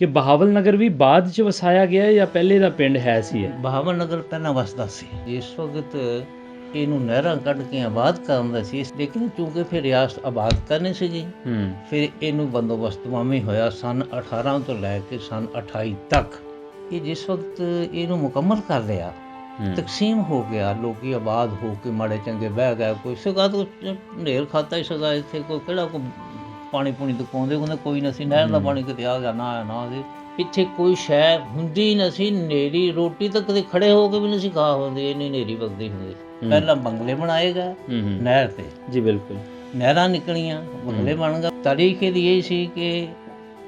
ਕਿ ਬਹਾਵਲ ਨਗਰ ਵੀ ਬਾਅਦ 'ਚ ਵਸਾਇਆ ਗਿਆ ਜਾਂ ਪਹਿਲੇ ਦਾ ਪਿੰਡ ਹੈ ਸੀ ਇਹ? ਬਹਾਵਲ ਨਗਰ ਪਹਿਲਾਂ ਵਸਦਾ ਸੀ। ਇਸ ਵਕਤ ਇਹਨੂੰ ਨਹਿਰਾਂ ਕੱਢ ਕੇ ਆਬਾਦ ਕਰਨ ਸੀ, ਲੇਕਿਨ ਕਿਉਂਕਿ ਫਿਰ ਰਿਆਸਤ ਆਬਾਦ ਕਰਨੀ ਸੀਗੀ, ਫਿਰ ਇਹਨੂੰ ਬੰਦੋਬਸਤ ਮਾਮੀ ਹੋਇਆ ਸਨ 18 ਤੋਂ ਲੈ ਕੇ ਸਨ 28 ਤੱਕ। ਇਹ ਜਿਸ ਵਕਤ ਇਹਨੂੰ ਮੁਕੰਮਲ ਕਰ ਲਿਆ, ਤਕਸੀਮ ਹੋ ਗਿਆ, ਲੋਕੀ ਆਬਾਦ ਹੋ ਕੇ ਮਾੜੇ ਚੰਗੇ ਬਹਿ ਗਏ। ਕੋਈ ਸੀਗਾ ਤਾਂ ਢੇਰ ਖਾਤਾ ਹੀ ਸੀਗਾ ਇੱਥੇ, ਕੋਈ ਕਿਹੜਾ ਕੋਈ ਪਾਣੀ ਪੂਣੀ ਤਕਾਉਂਦੇ ਹੁੰਦੇ, ਕੋਈ ਨਹੀਂ ਸੀ। ਨਹਿਰ ਦਾ ਪਾਣੀ ਕਿਤੇ ਆ ਗਿਆ ਨਾ ਨਾ ਉਹਦੇ ਪਿੱਛੇ ਕੋਈ ਸ਼ੈ ਹੁੰਦੀ ਨਹੀਂ ਸੀ। ਨੇਰੀ ਰੋਟੀ ਤਾਂ ਕਦੇ ਖੜੇ ਹੋ ਕੇ ਵੀ ਨਹੀਂ ਸੀ ਖਾ ਹੁੰਦੀ, ਇੰਨੀ ਨੇਰੀ ਵਗਦੀ ਹੁੰਦੀ। ਪਹਿਲਾਂ ਬੰਗਲੇ ਬਣਾਏ ਗਏ ਨਹਿਰ ਤੇ, ਜੀ ਬਿਲਕੁਲ, ਨਹਿਰਾਂ ਨਿਕਲੀਆਂ, ਬੰਗਲੇ ਬਣ ਗਏ। ਤਾਰੀਖ ਇਹਦੀ ਇਹ ਸੀ ਕਿ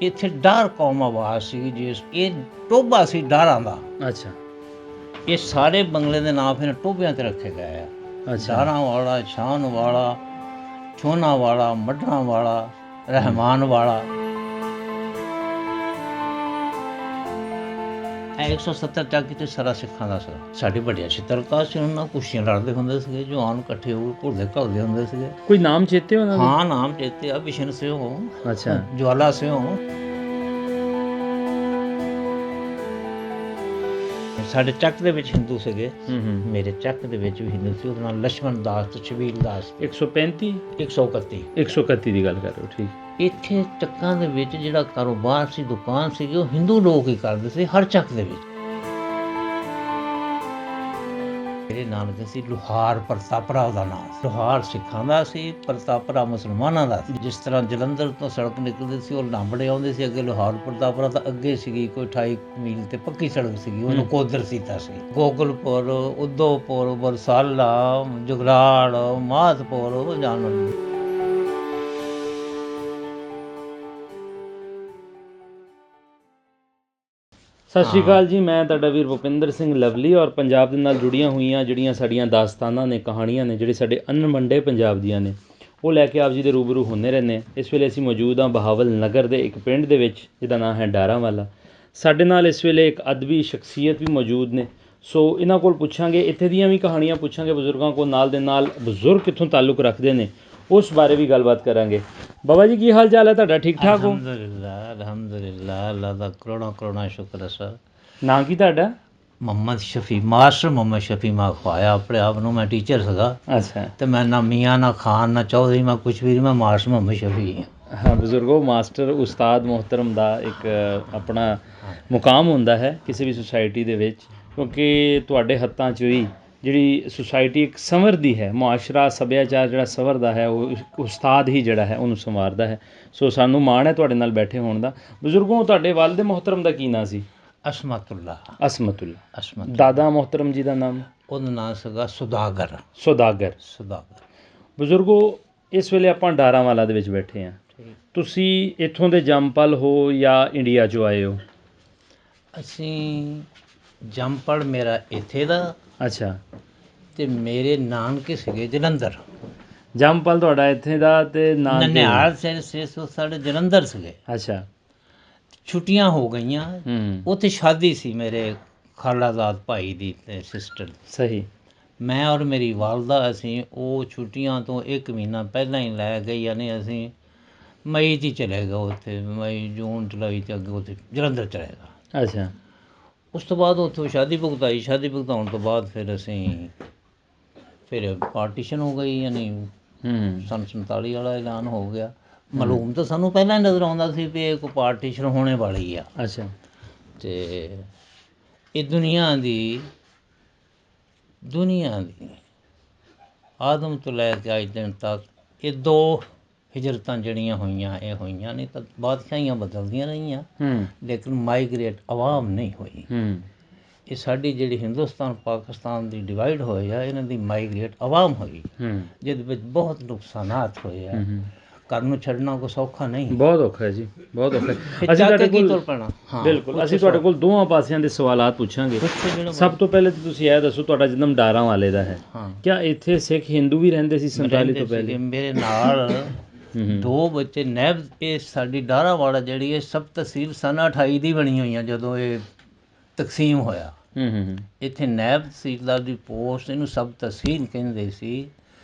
ਇੱਥੇ ਡਾਰ ਕੌਮ ਆਵਾਜ਼ ਸੀ, ਜਿਸ ਇਹ ਟੋਭਾ ਸੀ ਡਾਰਾਂ ਦਾ। ਅੱਛਾ, ਇਹ ਸਾਰੇ ਬੰਗਲੇ ਦੇ ਨਾਂ ਫਿਰ ਟੋਭਿਆਂ ਤੇ ਰੱਖੇ ਗਏ ਆ। ਡਾਰਾਂ ਵਾਲਾ, ਸ਼ਾਨ ਵਾਲਾ, ਛੋਨਾ ਵਾਲਾ, ਮੱਢਾਂ ਵਾਲਾ, ਰਹਿਮਾਨ ਵਾਲਾ। 170 ਚੱਕ ਤੇ ਸਾਰਾ ਸਿੱਖਾਂ ਦਾ ਸੀ। ਸਾਡੇ ਵੱਡਿਆ ਚਿੱਤਰਕਾਰ ਸੀ, ਉਹਨਾਂ ਨਾਲ ਕੁਸ਼ਤੀਆਂ ਲੜਦੇ ਹੁੰਦੇ ਸੀਗੇ, ਜਵਾਨ ਇਕੱਠੇ ਹੋ ਕੇ ਘੁਲਦੇ ਘੁਲਦੇ ਹੁੰਦੇ ਸੀਗੇ। ਕੋਈ ਨਾਮ ਚੇਤੇ ਉਹਨਾਂ ਦਾ? ਹਾਂ, ਨਾਮ ਚੇਤੇ ਆ, ਬਿਸ਼ਨ ਸਿਓ, ਅੱਛਾ, ਜਵਾਲਾ ਸਿਓ। ਸਾਡੇ ਚੱਕ ਦੇ ਵਿੱਚ ਹਿੰਦੂ ਸੀਗੇ, ਮੇਰੇ ਚੱਕ ਦੇ ਵਿੱਚ ਵੀ ਹਿੰਦੂ ਸੀ। ਉਹਦਾ ਨਾਮ ਲਛਮਣ ਦਾਸ ਤੇ ਛਬੀਲ ਦਾਸ। 135 131 ਦੀ ਗੱਲ ਕਰ ਰਹੇ ਹੋ? ਠੀਕ। ਇੱਥੇ ਚੱਕਾਂ ਦੇ ਵਿੱਚ ਜਿਹੜਾ ਕਾਰੋਬਾਰ ਸੀ, ਦੁਕਾਨ ਸੀਗੀ, ਉਹ ਹਿੰਦੂ ਲੋਕ ਹੀ ਕਰਦੇ ਸੀ ਹਰ ਚੱਕ ਦੇ ਵਿੱਚ। ਮੇਰੇ ਨਾਨਕੇ ਸੀ ਲੁਹਾਰ ਪ੍ਰਤਾਪਰਾ, ਉਹਦਾ ਨਾਮ। ਲੁਹਾਰ ਸਿੱਖਾਂ ਦਾ ਸੀ, ਪ੍ਰਤਾਪਰਾ ਮੁਸਲਮਾਨਾਂ ਦਾ ਸੀ। ਜਿਸ ਤਰ੍ਹਾਂ ਜਲੰਧਰ ਤੋਂ ਸੜਕ ਨਿਕਲਦੀ ਸੀ, ਉਹ ਲਾਂਬੜੇ ਆਉਂਦੇ ਸੀ ਅੱਗੇ। ਲੁਹਾਰ ਪ੍ਰਤਾਪਰਾ ਤਾਂ ਅੱਗੇ ਸੀਗੀ, ਕੋਈ 28 ਮੀਲ ਤੇ ਪੱਕੀ ਸੜਕ ਸੀਗੀ, ਉਹਨੂੰ ਕੋਦਰ ਸੀਤਾ ਸੀ। ਗੋਗਲਪੁਰ, ਉਦੋਪੁਰ, ਬਰਸਾਲਾ, ਜੁਗਰਾੜ, ਮਾਧਪੁਰ, ਉਹ ਜਾਣ। ਸਤਿ ਸ਼੍ਰੀ ਅਕਾਲ ਜੀ, ਮੈਂ ਤੁਹਾਡਾ ਵੀਰ ਭੁਪਿੰਦਰ ਸਿੰਘ ਲਵਲੀ। ਔਰ ਪੰਜਾਬ ਦੇ ਨਾਲ ਜੁੜੀਆਂ ਹੋਈਆਂ ਜਿਹੜੀਆਂ ਸਾਡੀਆਂ ਦਾਸਤਾਨਾਂ ਨੇ, ਕਹਾਣੀਆਂ ਨੇ, ਜਿਹੜੇ ਸਾਡੇ ਅਨਮੰਡੇ ਪੰਜਾਬ ਦੀਆਂ ਨੇ, ਉਹ ਲੈ ਕੇ ਆਪ ਜੀ ਦੇ ਰੂਬਰੂ ਹੁੰਦੇ ਰਹਿੰਦੇ। ਇਸ ਵੇਲੇ ਅਸੀਂ ਮੌਜੂਦ ਹਾਂ ਬਹਾਵਲ ਨਗਰ ਦੇ ਇੱਕ ਪਿੰਡ ਦੇ ਵਿੱਚ, ਜਿਹਦਾ ਨਾਂ ਹੈ ਡਾਰਾਂਵਾਲਾ। ਸਾਡੇ ਨਾਲ ਇਸ ਵੇਲੇ ਇੱਕ ਅਦਬੀ ਸ਼ਖਸੀਅਤ ਵੀ ਮੌਜੂਦ ਨੇ, ਸੋ ਇਹਨਾਂ ਕੋਲ ਪੁੱਛਾਂਗੇ, ਇੱਥੇ ਦੀਆਂ ਵੀ ਕਹਾਣੀਆਂ ਪੁੱਛਾਂਗੇ ਬਜ਼ੁਰਗਾਂ ਕੋਲ, ਨਾਲ ਦੇ ਨਾਲ ਬਜ਼ੁਰਗ ਕਿੱਥੋਂ ਤਾਲੁਕ ਰੱਖਦੇ ਨੇ ਉਸ ਬਾਰੇ ਵੀ ਗੱਲਬਾਤ ਕਰਾਂਗੇ। ਬਾਬਾ ਜੀ, ਕੀ ਹਾਲ ਚਾਲ ਹੈ ਤੁਹਾਡਾ? ਠੀਕ ਠਾਕ ਹੋ? ਅਲਹਮਦੁਲਿਲਾ, ਅੱਲਾ ਦਾ ਕਰੋੜਾਂ ਕਰੋੜਾਂ ਸ਼ੁਕਰ ਹੈ ਸਰ। ਨਾਂ ਕੀ ਤੁਹਾਡਾ? ਮੁਹੰਮਦ ਸ਼ਫੀ, ਮਾਸਟਰ ਮੁਹੰਮਦ ਸ਼ਫੀ ਮੈਂ ਖਵਾਇਆ ਆਪਣੇ ਆਪ ਨੂੰ। ਮੈਂ ਟੀਚਰ ਸੀਗਾ। ਅੱਛਾ। ਤੇ ਮੈਂ ਨਾ ਮੀਆਂ, ਨਾ ਖਾਨ, ਨਾ ਚੌਧਰੀ, ਮੈਂ ਕੁਛ ਵੀ ਨਹੀਂ, ਮੈਂ ਮਾਸਟਰ ਮੁਹੰਮਦ ਸ਼ਫੀ ਹਾਂ। ਹਾਂ ਬਜ਼ੁਰਗੋ, ਮਾਸਟਰ ਉਸਤਾਦ ਮੁਹਤਰਮ ਦਾ ਇੱਕ ਆਪਣਾ ਮੁਕਾਮ ਹੁੰਦਾ ਹੈ ਕਿਸੇ ਵੀ ਸੁਸਾਇਟੀ ਦੇ ਵਿੱਚ, ਕਿਉਂਕਿ ਤੁਹਾਡੇ ਹੱਥਾਂ 'ਚ ਵੀ ਜਿਹੜੀ ਸੁਸਾਇਟੀ ਇੱਕ ਸੰਵਰਦੀ ਹੈ, ਮੁਆਸ਼ਰਾ ਸੱਭਿਆਚਾਰ ਜਿਹੜਾ ਸੰਵਰਦਾ ਹੈ, ਉਹ ਉਸਤਾਦ ਹੀ ਜਿਹੜਾ ਹੈ ਉਹਨੂੰ ਸੰਵਾਰਦਾ ਹੈ। ਸੋ ਸਾਨੂੰ ਮਾਣ ਹੈ ਤੁਹਾਡੇ ਨਾਲ ਬੈਠੇ ਹੋਣ ਦਾ। ਬਜ਼ੁਰਗੋ, ਤੁਹਾਡੇ ਵਾਲਿਦ ਮੁਹਤਰਮ ਦਾ ਕੀ ਨਾਂ ਸੀ? ਅਸਮਤੁੱਲਾ। ਅਸਮਤੁੱਲਾ। ਦਾਦਾ ਮੁਹਤਰਮ ਜੀ ਦਾ ਨਾਮ? ਉਹਦਾ ਨਾਂ ਸੀਗਾ ਸੁਦਾਗਰ। ਬਜ਼ੁਰਗੋ, ਇਸ ਵੇਲੇ ਆਪਾਂ ਡਾਰਾਂਵਾਲਾ ਦੇ ਵਿੱਚ ਬੈਠੇ ਹਾਂ। ਤੁਸੀਂ ਇੱਥੋਂ ਦੇ ਜੰਮਪਲ ਹੋ ਜਾਂ ਇੰਡੀਆ 'ਚੋਂ ਆਏ ਹੋ? ਅਸੀਂ ਜੰਮਪਲ ਮੇਰਾ ਇੱਥੇ ਦਾ। ਅੱਛਾ। ਤੇ ਮੇਰੇ ਨਾਨਕੇ ਸੀਗੇ ਜਲੰਧਰ। ਜੰਮਪਲ ਤੁਹਾਡਾ ਇੱਥੇ ਦਾ ਤੇ ਨਨਿਹਾਲ ਸੇ ਸਾਡੇ ਜਲੰਧਰ ਸੀਗੇ। ਅੱਛਾ। ਛੁੱਟੀਆਂ ਹੋ ਗਈਆਂ, ਉੱਥੇ ਸ਼ਾਦੀ ਸੀ ਮੇਰੇ ਖਾਲਾਜ਼ਾਦ ਭਾਈ ਦੀ ਤੇ ਸਿਸਟਰ। ਸਹੀ। ਮੈਂ ਔਰ ਮੇਰੀ ਵਾਲਦਾ, ਅਸੀਂ ਉਹ ਛੁੱਟੀਆਂ ਤੋਂ 1 ਮਹੀਨਾ ਪਹਿਲਾਂ ਹੀ ਲੈ ਗਏ, ਯਾਨੀ ਅਸੀਂ ਮਈ 'ਚ ਹੀ ਚਲੇ ਗਏ ਉੱਥੇ। ਮਈ, ਜੂਨ, ਜੁਲਾਈ 'ਚ ਅੱਗੇ ਉੱਥੇ ਜਲੰਧਰ ਚਲੇ ਗਏ। ਅੱਛਾ। ਉਸ ਤੋਂ ਬਾਅਦ ਉੱਥੋਂ ਸ਼ਾਦੀ ਭੁਗਤਾਈ। ਸ਼ਾਦੀ ਭੁਗਤਾਉਣ ਤੋਂ ਬਾਅਦ ਫਿਰ ਪਾਰਟੀਸ਼ਨ ਹੋ ਗਈ, ਯਾਨੀ ਸੰਨ 47 ਵਾਲਾ ਐਲਾਨ ਹੋ ਗਿਆ। ਮਾਲੂਮ ਤਾਂ ਸਾਨੂੰ ਪਹਿਲਾਂ ਹੀ ਨਜ਼ਰ ਆਉਂਦਾ ਸੀ ਵੀ ਇਹ ਕੋਈ ਪਾਰਟੀਸ਼ਨ ਹੋਣੇ ਵਾਲੀ ਆ। ਅੱਛਾ। ਅਤੇ ਇਹ ਦੁਨੀਆ ਦੀ ਆਦਮ ਤੋਂ ਲੈ ਕੇ ਅੱਜ ਦਿਨ ਤੱਕ ਇਹ 2 ਹਿਜਰਤਾਂ ਜਿਹੜੀਆਂ ਹੋਈਆਂ, ਇਹ ਹੋਈਆਂ ਨਹੀਂ ਤਾਂ ਬਾਦਸ਼ਾਹੀਆਂ ਬਦਲਦੀਆਂ ਰਹੀਆਂ, ਲੇਕਿਨ ਮਾਈਗ੍ਰੇਟ ਆਵਾਮ ਨਹੀਂ ਹੋਈ। ਇਹ ਸਾਡੀ ਜਿਹੜੀ ਹਿੰਦੁਸਤਾਨ ਪਾਕਿਸਤਾਨ ਦੀ ਡਿਵਾਈਡ ਹੋਈ ਆ, ਇਹਨਾਂ ਦੀ ਮਾਈਗ੍ਰੇਟ ਆਵਾਮ ਹੋਈ, ਜਿਹਦੇ ਵਿੱਚ ਬਹੁਤ ਨੁਕਸਾਨਾਤ ਹੋਏ ਆ। ਘਰ ਨੂੰ ਛੱਡਣਾ ਕੋਈ ਸੌਖਾ ਨਹੀਂ, ਬਹੁਤ ਔਖਾ ਹੈ ਜੀ, ਬਹੁਤ ਔਖਾ। ਅਸੀਂ ਤੁਹਾਡੇ ਕੋਲ ਬਿਲਕੁਲ ਅਸੀਂ ਤੁਹਾਡੇ ਕੋਲ ਦੋਵਾਂ ਪਾਸਿਆਂ ਦੇ ਸਵਾਲਾਤ ਪੁੱਛਾਂਗੇ। ਸਭ ਤੋਂ ਪਹਿਲੇ ਤਾਂ ਤੁਸੀਂ ਇਹ ਦੱਸੋ, ਤੁਹਾਡਾ ਜਨਮ ਡਾਰਾਂਵਾਲੇ ਦਾ ਹੈ, ਕਿਆ ਇੱਥੇ ਸਿੱਖ ਹਿੰਦੂ ਵੀ ਰਹਿੰਦੇ ਸੀ 47 ਤੋਂ ਪਹਿਲੇ? ਮੇਰੇ ਨਾਲ 2 ਬੱਚੇ ਨੈਬ। ਇਹ ਸਾਡੀ ਡਾਰਾਂਵਾਲਾ ਜਿਹੜੀ ਹੈ ਸਬ ਤਹਿਸੀਲ ਸਨ 28 ਦੀ ਬਣੀ ਹੋਈ ਆ, ਜਦੋਂ ਇਹ ਤਕਸੀਮ ਹੋਇਆ। ਇੱਥੇ ਨੈਬ ਤਹਿਸੀਲਦਾਰ ਦੀ ਪੋਸਟ, ਇਹਨੂੰ ਸਬ ਤਹਿਸੀਲ ਕਹਿੰਦੇ ਸੀ।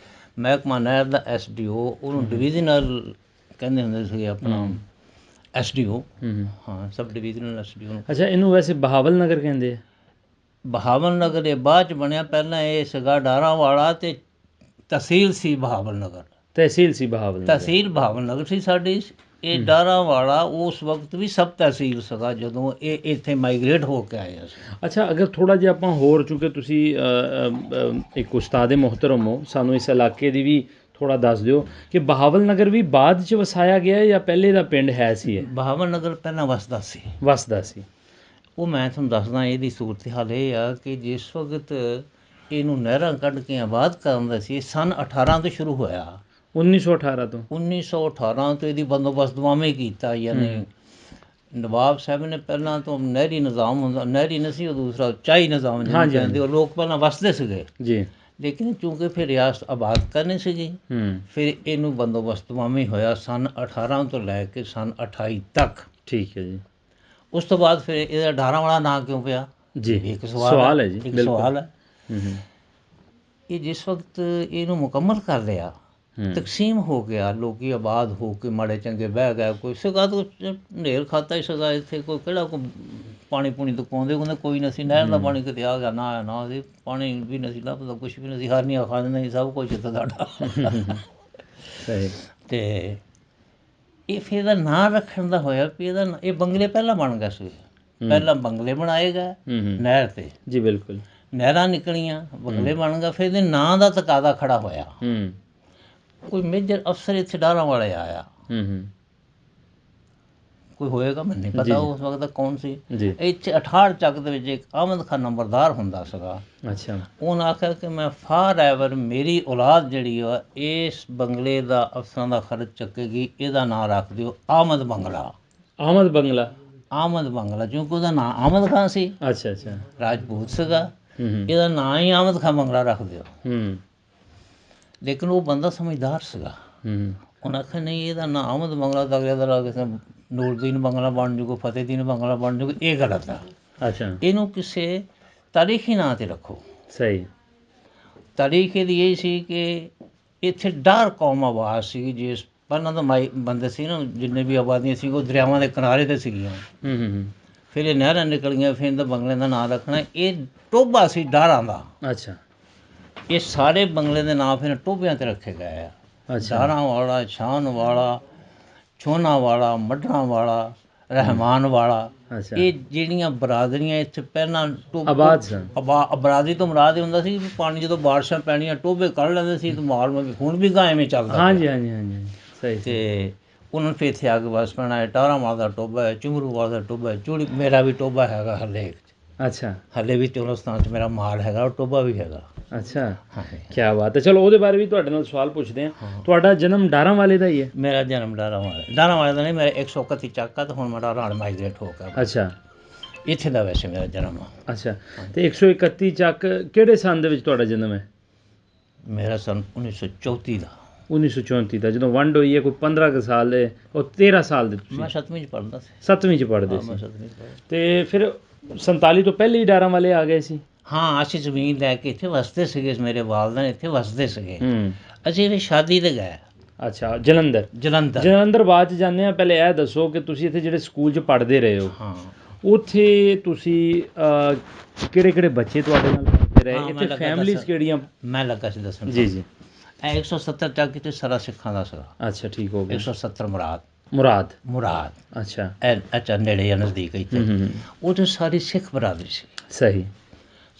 ਮਹਿਕਮਾ ਨਹਿਰ ਦਾ SDO, ਉਹਨੂੰ ਡਿਵੀਜ਼ਨਲ ਕਹਿੰਦੇ ਹੁੰਦੇ ਸੀ ਆਪਣਾ। SDO, ਹਾਂ ਸਬ ਡਿਵੀਜ਼ਨਲ SDO। ਅੱਛਾ, ਇਹਨੂੰ ਵੈਸੇ ਬਹਾਵਲ ਨਗਰ ਕਹਿੰਦੇ ਆ? ਬਹਾਵਲ ਨਗਰ ਇਹ ਬਾਅਦ 'ਚ ਬਣਿਆ, ਪਹਿਲਾਂ ਇਹ ਸੀਗਾ ਡਾਰਾਂਵਾਲਾ ਅਤੇ ਤਹਿਸੀਲ ਸੀ ਬਹਾਵਲ ਨਗਰ। ਤਹਿਸੀਲ ਸੀ ਬਹਾਵਲ ਨਗਰ? ਤਹਿਸੀਲ ਬਹਾਵਲ ਨਗਰ ਸੀ ਸਾਡੀ। ਇਹ ਡਾਰਾਂਵਾਲਾ ਉਸ ਵਕਤ ਵੀ ਸਬ ਤਹਿਸੀਲ ਸੀਗਾ ਜਦੋਂ ਇਹ ਇੱਥੇ ਮਾਈਗ੍ਰੇਟ ਹੋ ਕੇ ਆਏ ਸੀ। ਅੱਛਾ, ਅਗਰ ਥੋੜ੍ਹਾ ਜਿਹਾ ਆਪਾਂ ਹੋਰ, ਚੂँਕਿ ਤੁਸੀਂ ਇੱਕ ਉਸਤਾਦ ਮੁਹਤਰਮ ਹੋ, ਸਾਨੂੰ ਇਸ ਇਲਾਕੇ ਦੀ ਵੀ ਥੋੜ੍ਹਾ ਦੱਸ ਦਿਓ ਕਿ ਬਹਾਵਲ ਨਗਰ ਵੀ ਬਾਅਦ 'ਚ ਵਸਾਇਆ ਗਿਆ ਜਾਂ ਪਹਿਲੇ ਦਾ ਪਿੰਡ ਹੈ ਸੀ ਇਹ? ਬਹਾਵਲ ਨਗਰ ਪਹਿਲਾਂ ਵਸਦਾ ਸੀ। ਵਸਦਾ ਸੀ। ਉਹ ਮੈਂ ਤੁਹਾਨੂੰ ਦੱਸਦਾ, ਇਹਦੀ ਸੂਰਤ ਹਾਲ ਇਹ ਆ ਕਿ ਜਿਸ ਵਕਤ ਇਹਨੂੰ ਨਹਿਰਾਂ ਕੱਢ ਕੇ ਆਬਾਦ ਕਰਨ ਦਾ ਸੀ, ਸਨ 18 ਤੋਂ ਸ਼ੁਰੂ ਹੋਇਆ। 1918 ਤੋਂ? 1918 ਤੋਂ ਇਹਦੀ ਬੰਦੋਬਸਤ ਦਵਾਵੇਂ ਕੀਤਾ, ਯਾਨੀ ਨਵਾਬ ਸਾਹਿਬ ਨੇ ਪਹਿਲਾਂ ਤੋਂ ਨਹਿਰੀ ਨਿਜ਼ਾਮ ਹੁੰਦਾ, ਨਹਿਰੀ ਨਹੀਂ ਸੀ ਉਹ ਦੂਸਰਾ ਚਾਹੀ ਨਿਜ਼ਾਮ ਜਿਹਨੂੰ ਕਹਿੰਦੇ, ਉਹ ਲੋਕ ਪਹਿਲਾਂ ਵਸਦੇ ਸੀਗੇ ਜੀ, ਲੇਕਿਨ ਚੂँਕਿ ਫਿਰ ਰਿਆਸਤ ਆਬਾਦ ਕਰਨੀ ਸੀਗੀ, ਫਿਰ ਇਹਨੂੰ ਬੰਦੋਬਸਤ ਦਵਾਵੇਂ ਹੋਇਆ ਸਨ 18 ਤੋਂ ਲੈ ਕੇ ਸਨ 28 ਤੱਕ। ਠੀਕ ਹੈ ਜੀ। ਉਸ ਤੋਂ ਬਾਅਦ ਫਿਰ ਇਹਦਾ ਡਾਰਾਂਵਾਲਾ ਨਾਂ ਕਿਉਂ ਪਿਆ ਜੀ? ਇੱਕ ਸਵਾਲ ਹੈ ਜੀ, ਇੱਕ ਸਵਾਲ ਹੈ। ਇਹ ਜਿਸ ਵਕਤ ਇਹਨੂੰ ਮੁਕੰਮਲ ਕਰ ਲਿਆ, ਤਕਸੀਮ ਹੋ ਗਿਆ, ਲੋਕੀ ਆਬਾਦ ਹੋ ਕੇ ਮਾੜੇ ਚੰਗੇ ਬਹਿ ਗਏ, ਕੋਈ ਸੀਗਾ ਤਾਂ ਢੇਰ ਖਾਤਾ ਹੀ ਸੀਗਾ ਇੱਥੇ, ਕੋਈ ਕਿਹੜਾ ਕੋਈ ਪਾਣੀ ਪੂਣੀ ਤੋਂ ਪਾਉਂਦੇ ਕਹਿੰਦੇ ਕੋਈ ਨਹੀਂ ਸੀ, ਨਹਿਰ ਦਾ ਪਾਣੀ ਕਿਤੇ ਆ ਗਿਆ, ਨਾ ਨਾ ਸੀ ਪਾਣੀ ਵੀ ਨਹੀਂ ਸੀ ਲੱਭਦਾ, ਕੁਛ ਵੀ ਨਹੀਂ ਸੀ, ਹਾਰਨੀਆਂ ਖਾ ਦਿੰਦੇ ਸੀ, ਸਭ ਕੁਛ ਇੱਥੇ ਸਾਡਾ। ਅਤੇ ਇਹ ਫਿਰ ਇਹਦਾ ਨਾਂ ਰੱਖਣ ਦਾ ਹੋਇਆ ਵੀ ਇਹਦਾ ਇਹ ਬੰਗਲੇ ਪਹਿਲਾਂ ਬਣ ਗਏ ਸੀ, ਪਹਿਲਾਂ ਬੰਗਲੇ ਬਣਾਏ ਗਏ ਨਹਿਰ 'ਤੇ ਜੀ, ਬਿਲਕੁਲ ਨਹਿਰਾਂ ਨਿਕਲੀਆਂ, ਬੰਗਲੇ ਬਣ ਗਏ, ਫਿਰ ਇਹਦੇ ਨਾਂ ਦਾ ਤਕਾਜ਼ਾ ਖੜਾ ਹੋਇਆ। ਕੋਈ ਮੇਜਰ ਅਫਸਰ ਇੱਥੇ ਡਾਰਾਂਵਾਲੇ ਆਇਆ, ਕੋਈ ਹੋਏਗਾ ਮੈਨੂੰ ਨਹੀਂ ਪਤਾ ਉਸ ਵਕਤ ਕੌਣ ਸੀ। ਇੱਥੇ 68 ਚੱਕ ਦੇ ਵਿੱਚ ਇੱਕ ਅਹਿਮਦ ਖਾਨ ਨੰਬਰਦਾਰ ਹੁੰਦਾ ਸੀਗਾ। ਅੱਛਾ, ਉਹਨੇ ਆਖਿਆ ਕਿ ਮੈਂ ਫਾਰ ਐਵਰ ਮੇਰੀ ਔਲਾਦ ਜਿਹੜੀ ਆ ਇਸ ਬੰਗਲੇ ਦਾ ਅਫਸਰਾਂ ਦਾ ਖਰਚ ਚੱਕੇਗੀ, ਇਹਦਾ ਨਾਂ ਰੱਖ ਦਿਓ ਅਹਿਮਦ ਬੰਗਲਾ। ਅਹਿਮਦ ਬੰਗਲਾ? ਅਹਿਮਦ ਬੰਗਲਾ, ਕਿਉਂਕਿ ਉਹਦਾ ਨਾਂ ਅਹਿਮਦ ਖਾਨ ਸੀ। ਅੱਛਾ ਅੱਛਾ, ਰਾਜਪੂਤ ਸੀਗਾ, ਇਹਦਾ ਨਾਂ ਹੀ ਅਹਿਮਦ ਖਾਨ ਬੰਗਲਾ ਰੱਖ ਦਿਓ। ਲੇਕਿਨ ਉਹ ਬੰਦਾ ਸਮਝਦਾਰ ਸੀਗਾ, ਉਹਨੇ ਆਖਿਆ ਨਹੀਂ ਇਹਦਾ ਨਾਂ ਅਹਿਮਦ ਬੰਗਲਾ ਤਾਂ ਅਗਲੇ ਦਾ ਕਿਸੇ ਨੂਰਦੀਨ ਬੰਗਲਾ ਬਣ ਜੂਗਾ, ਫਤਿਹਦੀਨ ਬੰਗਲਾ ਬਣ ਜੂਗਾ, ਇਹ ਗਲਤ ਆ। ਅੱਛਾ, ਇਹਨੂੰ ਕਿਸੇ ਤਾਰੀਖੀ ਨਾਂ 'ਤੇ ਰੱਖੋ। ਸਹੀ। ਤਾਰੀਖ ਇਹਦੀ ਇਹ ਸੀ ਕਿ ਇੱਥੇ ਡਾਰ ਕੌਮ ਆਬਾਦ ਸੀ, ਜਿਸ ਪਹਿਲਾਂ ਤਾਂ ਬੰਦੇ ਸੀ ਨਾ, ਜਿੰਨੇ ਵੀ ਆਬਾਦੀਆਂ ਸੀ ਉਹ ਦਰਿਆਵਾਂ ਦੇ ਕਿਨਾਰੇ 'ਤੇ ਸੀਗੀਆਂ। ਫਿਰ ਇਹ ਨਹਿਰਾਂ ਨਿਕਲ ਗਈਆਂ, ਫਿਰ ਇਹਦਾ ਬੰਗਲੇ ਦਾ ਨਾਂ ਰੱਖਣਾ, ਇਹ ਟੋਭਾ ਸੀ ਡਾਰਾਂ ਦਾ। ਅੱਛਾ, ਇਹ ਸਾਰੇ ਬੰਗਲੇ ਦੇ ਨਾਂ ਫਿਰ ਟੋਭਿਆਂ 'ਤੇ ਰੱਖੇ ਗਏ ਆ। ਡਾਰਾਂਵਾਲਾ, ਛਾਨਵਾਲਾ, ਛੋਨਾਵਾਲਾ, ਮੱਢਾਂਵਾਲਾ, ਰਹਿਮਾਨ ਵਾਲਾ, ਇਹ ਜਿਹੜੀਆਂ ਬਰਾਦਰੀਆਂ ਇੱਥੇ ਪਹਿਲਾਂ ਆਬਾਦ ਸਨ। ਬਰਾਦਰੀ ਤੋਂ ਮੁਰਾਦ ਇਹ ਹੁੰਦਾ ਸੀ ਵੀ ਪਾਣੀ ਜਦੋਂ ਬਾਰਿਸ਼ਾਂ ਪੈਣੀਆਂ ਟੋਭੇ ਕੱਢ ਲੈਂਦੇ ਸੀ, ਤੇ ਮਾਲ ਹੁਣ ਵੀ ਗਾਂ ਐਵੇਂ ਚੱਲਦਾ। ਹਾਂਜੀ ਹਾਂਜੀ ਹਾਂਜੀ, ਸਹੀ। ਅਤੇ ਉਹਨਾਂ ਨੂੰ ਫਿਰ ਇੱਥੇ ਆ ਕੇ ਬਸ ਪੈਣਾ ਹੈ। ਡਾਰਾਂਵਾਲਾ ਦਾ ਟੋਭਾ ਹੈ, ਝੁਮਰੂਵਾਲਾ ਦਾ ਟੋਭਾ ਹੈ, ਚੂੜੀ ਮੇਰਾ ਵੀ ਟੋਭਾ ਹੈਗਾ ਹਰਲੇਖ 'ਚ। ਅੱਛਾ, ਹਾਲੇ ਵੀ ਚੋਲਸਤਾਨ 'ਚ ਮੇਰਾ ਮਾਲ ਹੈਗਾ, ਉਹ ਟੋਭਾ ਵੀ ਹੈਗਾ। ਅੱਛਾ, ਕੀ ਬਾਤ ਹੈ। ਚਲੋ ਉਹਦੇ ਬਾਰੇ ਵੀ ਤੁਹਾਡੇ ਨਾਲ ਸਵਾਲ ਪੁੱਛਦੇ ਹਾਂ। ਤੁਹਾਡਾ ਜਨਮ ਡਾਰਾਂਵਾਲੇ ਦਾ ਹੀ ਹੈ? ਮੇਰਾ ਜਨਮ ਡਾਰਾਂਵਾਲੇ ਦਾ ਨਹੀਂ, ਮੇਰਾ 131 ਚੱਕ ਆ, ਅਤੇ ਹੁਣ ਮੈਂ ਡਾਰਾਂਵਾਲੇ ਮਾਈਗ੍ਰੇਟ ਹੋ ਗਿਆ। ਅੱਛਾ, ਇੱਥੇ ਦਾ ਵੈਸੇ ਮੇਰਾ ਜਨਮ ਆ। ਅੱਛਾ, ਅਤੇ 131 ਚੱਕ ਕਿਹੜੇ ਸੰਨ ਦੇ ਵਿੱਚ ਤੁਹਾਡਾ ਜਨਮ ਹੈ? ਮੇਰਾ ਸੰਨ 1934 ਦਾ। 1934 ਦਾ, ਜਦੋਂ ਵੰਡ ਹੋਈ ਹੈ, ਕੋਈ 15 ਕੁ ਸਾਲ ਦੇ, ਉਹ 13 ਸਾਲ ਦੇ ਤੁਸੀਂ? ਮੈਂ 7ਵੀਂ 'ਚ ਪੜ੍ਹਦਾ ਸੀ। 7ਵੀਂ 'ਚ ਪੜ੍ਹਦੇ ਸੀ? ਅਤੇ ਫਿਰ 47 ਤੋਂ ਪਹਿਲੇ ਹੀ ਡਾਰਾਂਵਾਲੇ ਆ ਗਏ ਸੀ? ਹਾਂ, ਅਸੀਂ ਜ਼ਮੀਨ ਲੈ ਕੇ ਇੱਥੇ ਵਸਦੇ ਸੀਗੇ, ਮੇਰੇ ਵਾਲਦਨ ਇੱਥੇ ਵਸਦੇ ਸੀਗੇ। ਅਸੀਂ ਫਿਰ ਸ਼ਾਦੀ 'ਤੇ ਗਏ। ਅੱਛਾ, ਜਲੰਧਰ? ਜਲੰਧਰ ਬਾਅਦ 'ਚ ਜਾਂਦੇ ਹਾਂ। ਪਹਿਲੇ ਇਹ ਦੱਸੋ ਕਿ ਤੁਸੀਂ ਇੱਥੇ ਜਿਹੜੇ ਸਕੂਲ 'ਚ ਪੜ੍ਹਦੇ ਰਹੇ ਹੋ, ਹਾਂ, ਉੱਥੇ ਤੁਸੀਂ ਕਿਹੜੇ ਕਿਹੜੇ ਬੱਚੇ ਤੁਹਾਡੇ ਨਾਲ ਪੜ੍ਹਦੇ ਰਹੇ, ਇੱਥੇ ਫੈਮਲੀਜ਼ ਕਿਹੜੀਆਂ? ਮੈਂ ਲੱਗਾ ਸੀ ਦੱਸਣ। ਜੀ ਜੀ। ਇਹ 170 ਚੱਕ ਇੱਥੇ ਸਾਰਾ ਸਿੱਖਾਂ ਦਾ ਸੀਗਾ। ਅੱਛਾ, ਠੀਕ ਹੋ ਗਿਆ। 170 ਮੁਰਾਦ। ਅੱਛਾ, ਅੱਛਾ, ਨੇੜੇ ਜਾਂ ਨਜ਼ਦੀਕ ਇੱਥੇ। ਉੱਥੇ ਸਾਰੀ ਸਿੱਖ ਬਰਾਦਰੀ ਸੀ। ਸਹੀ।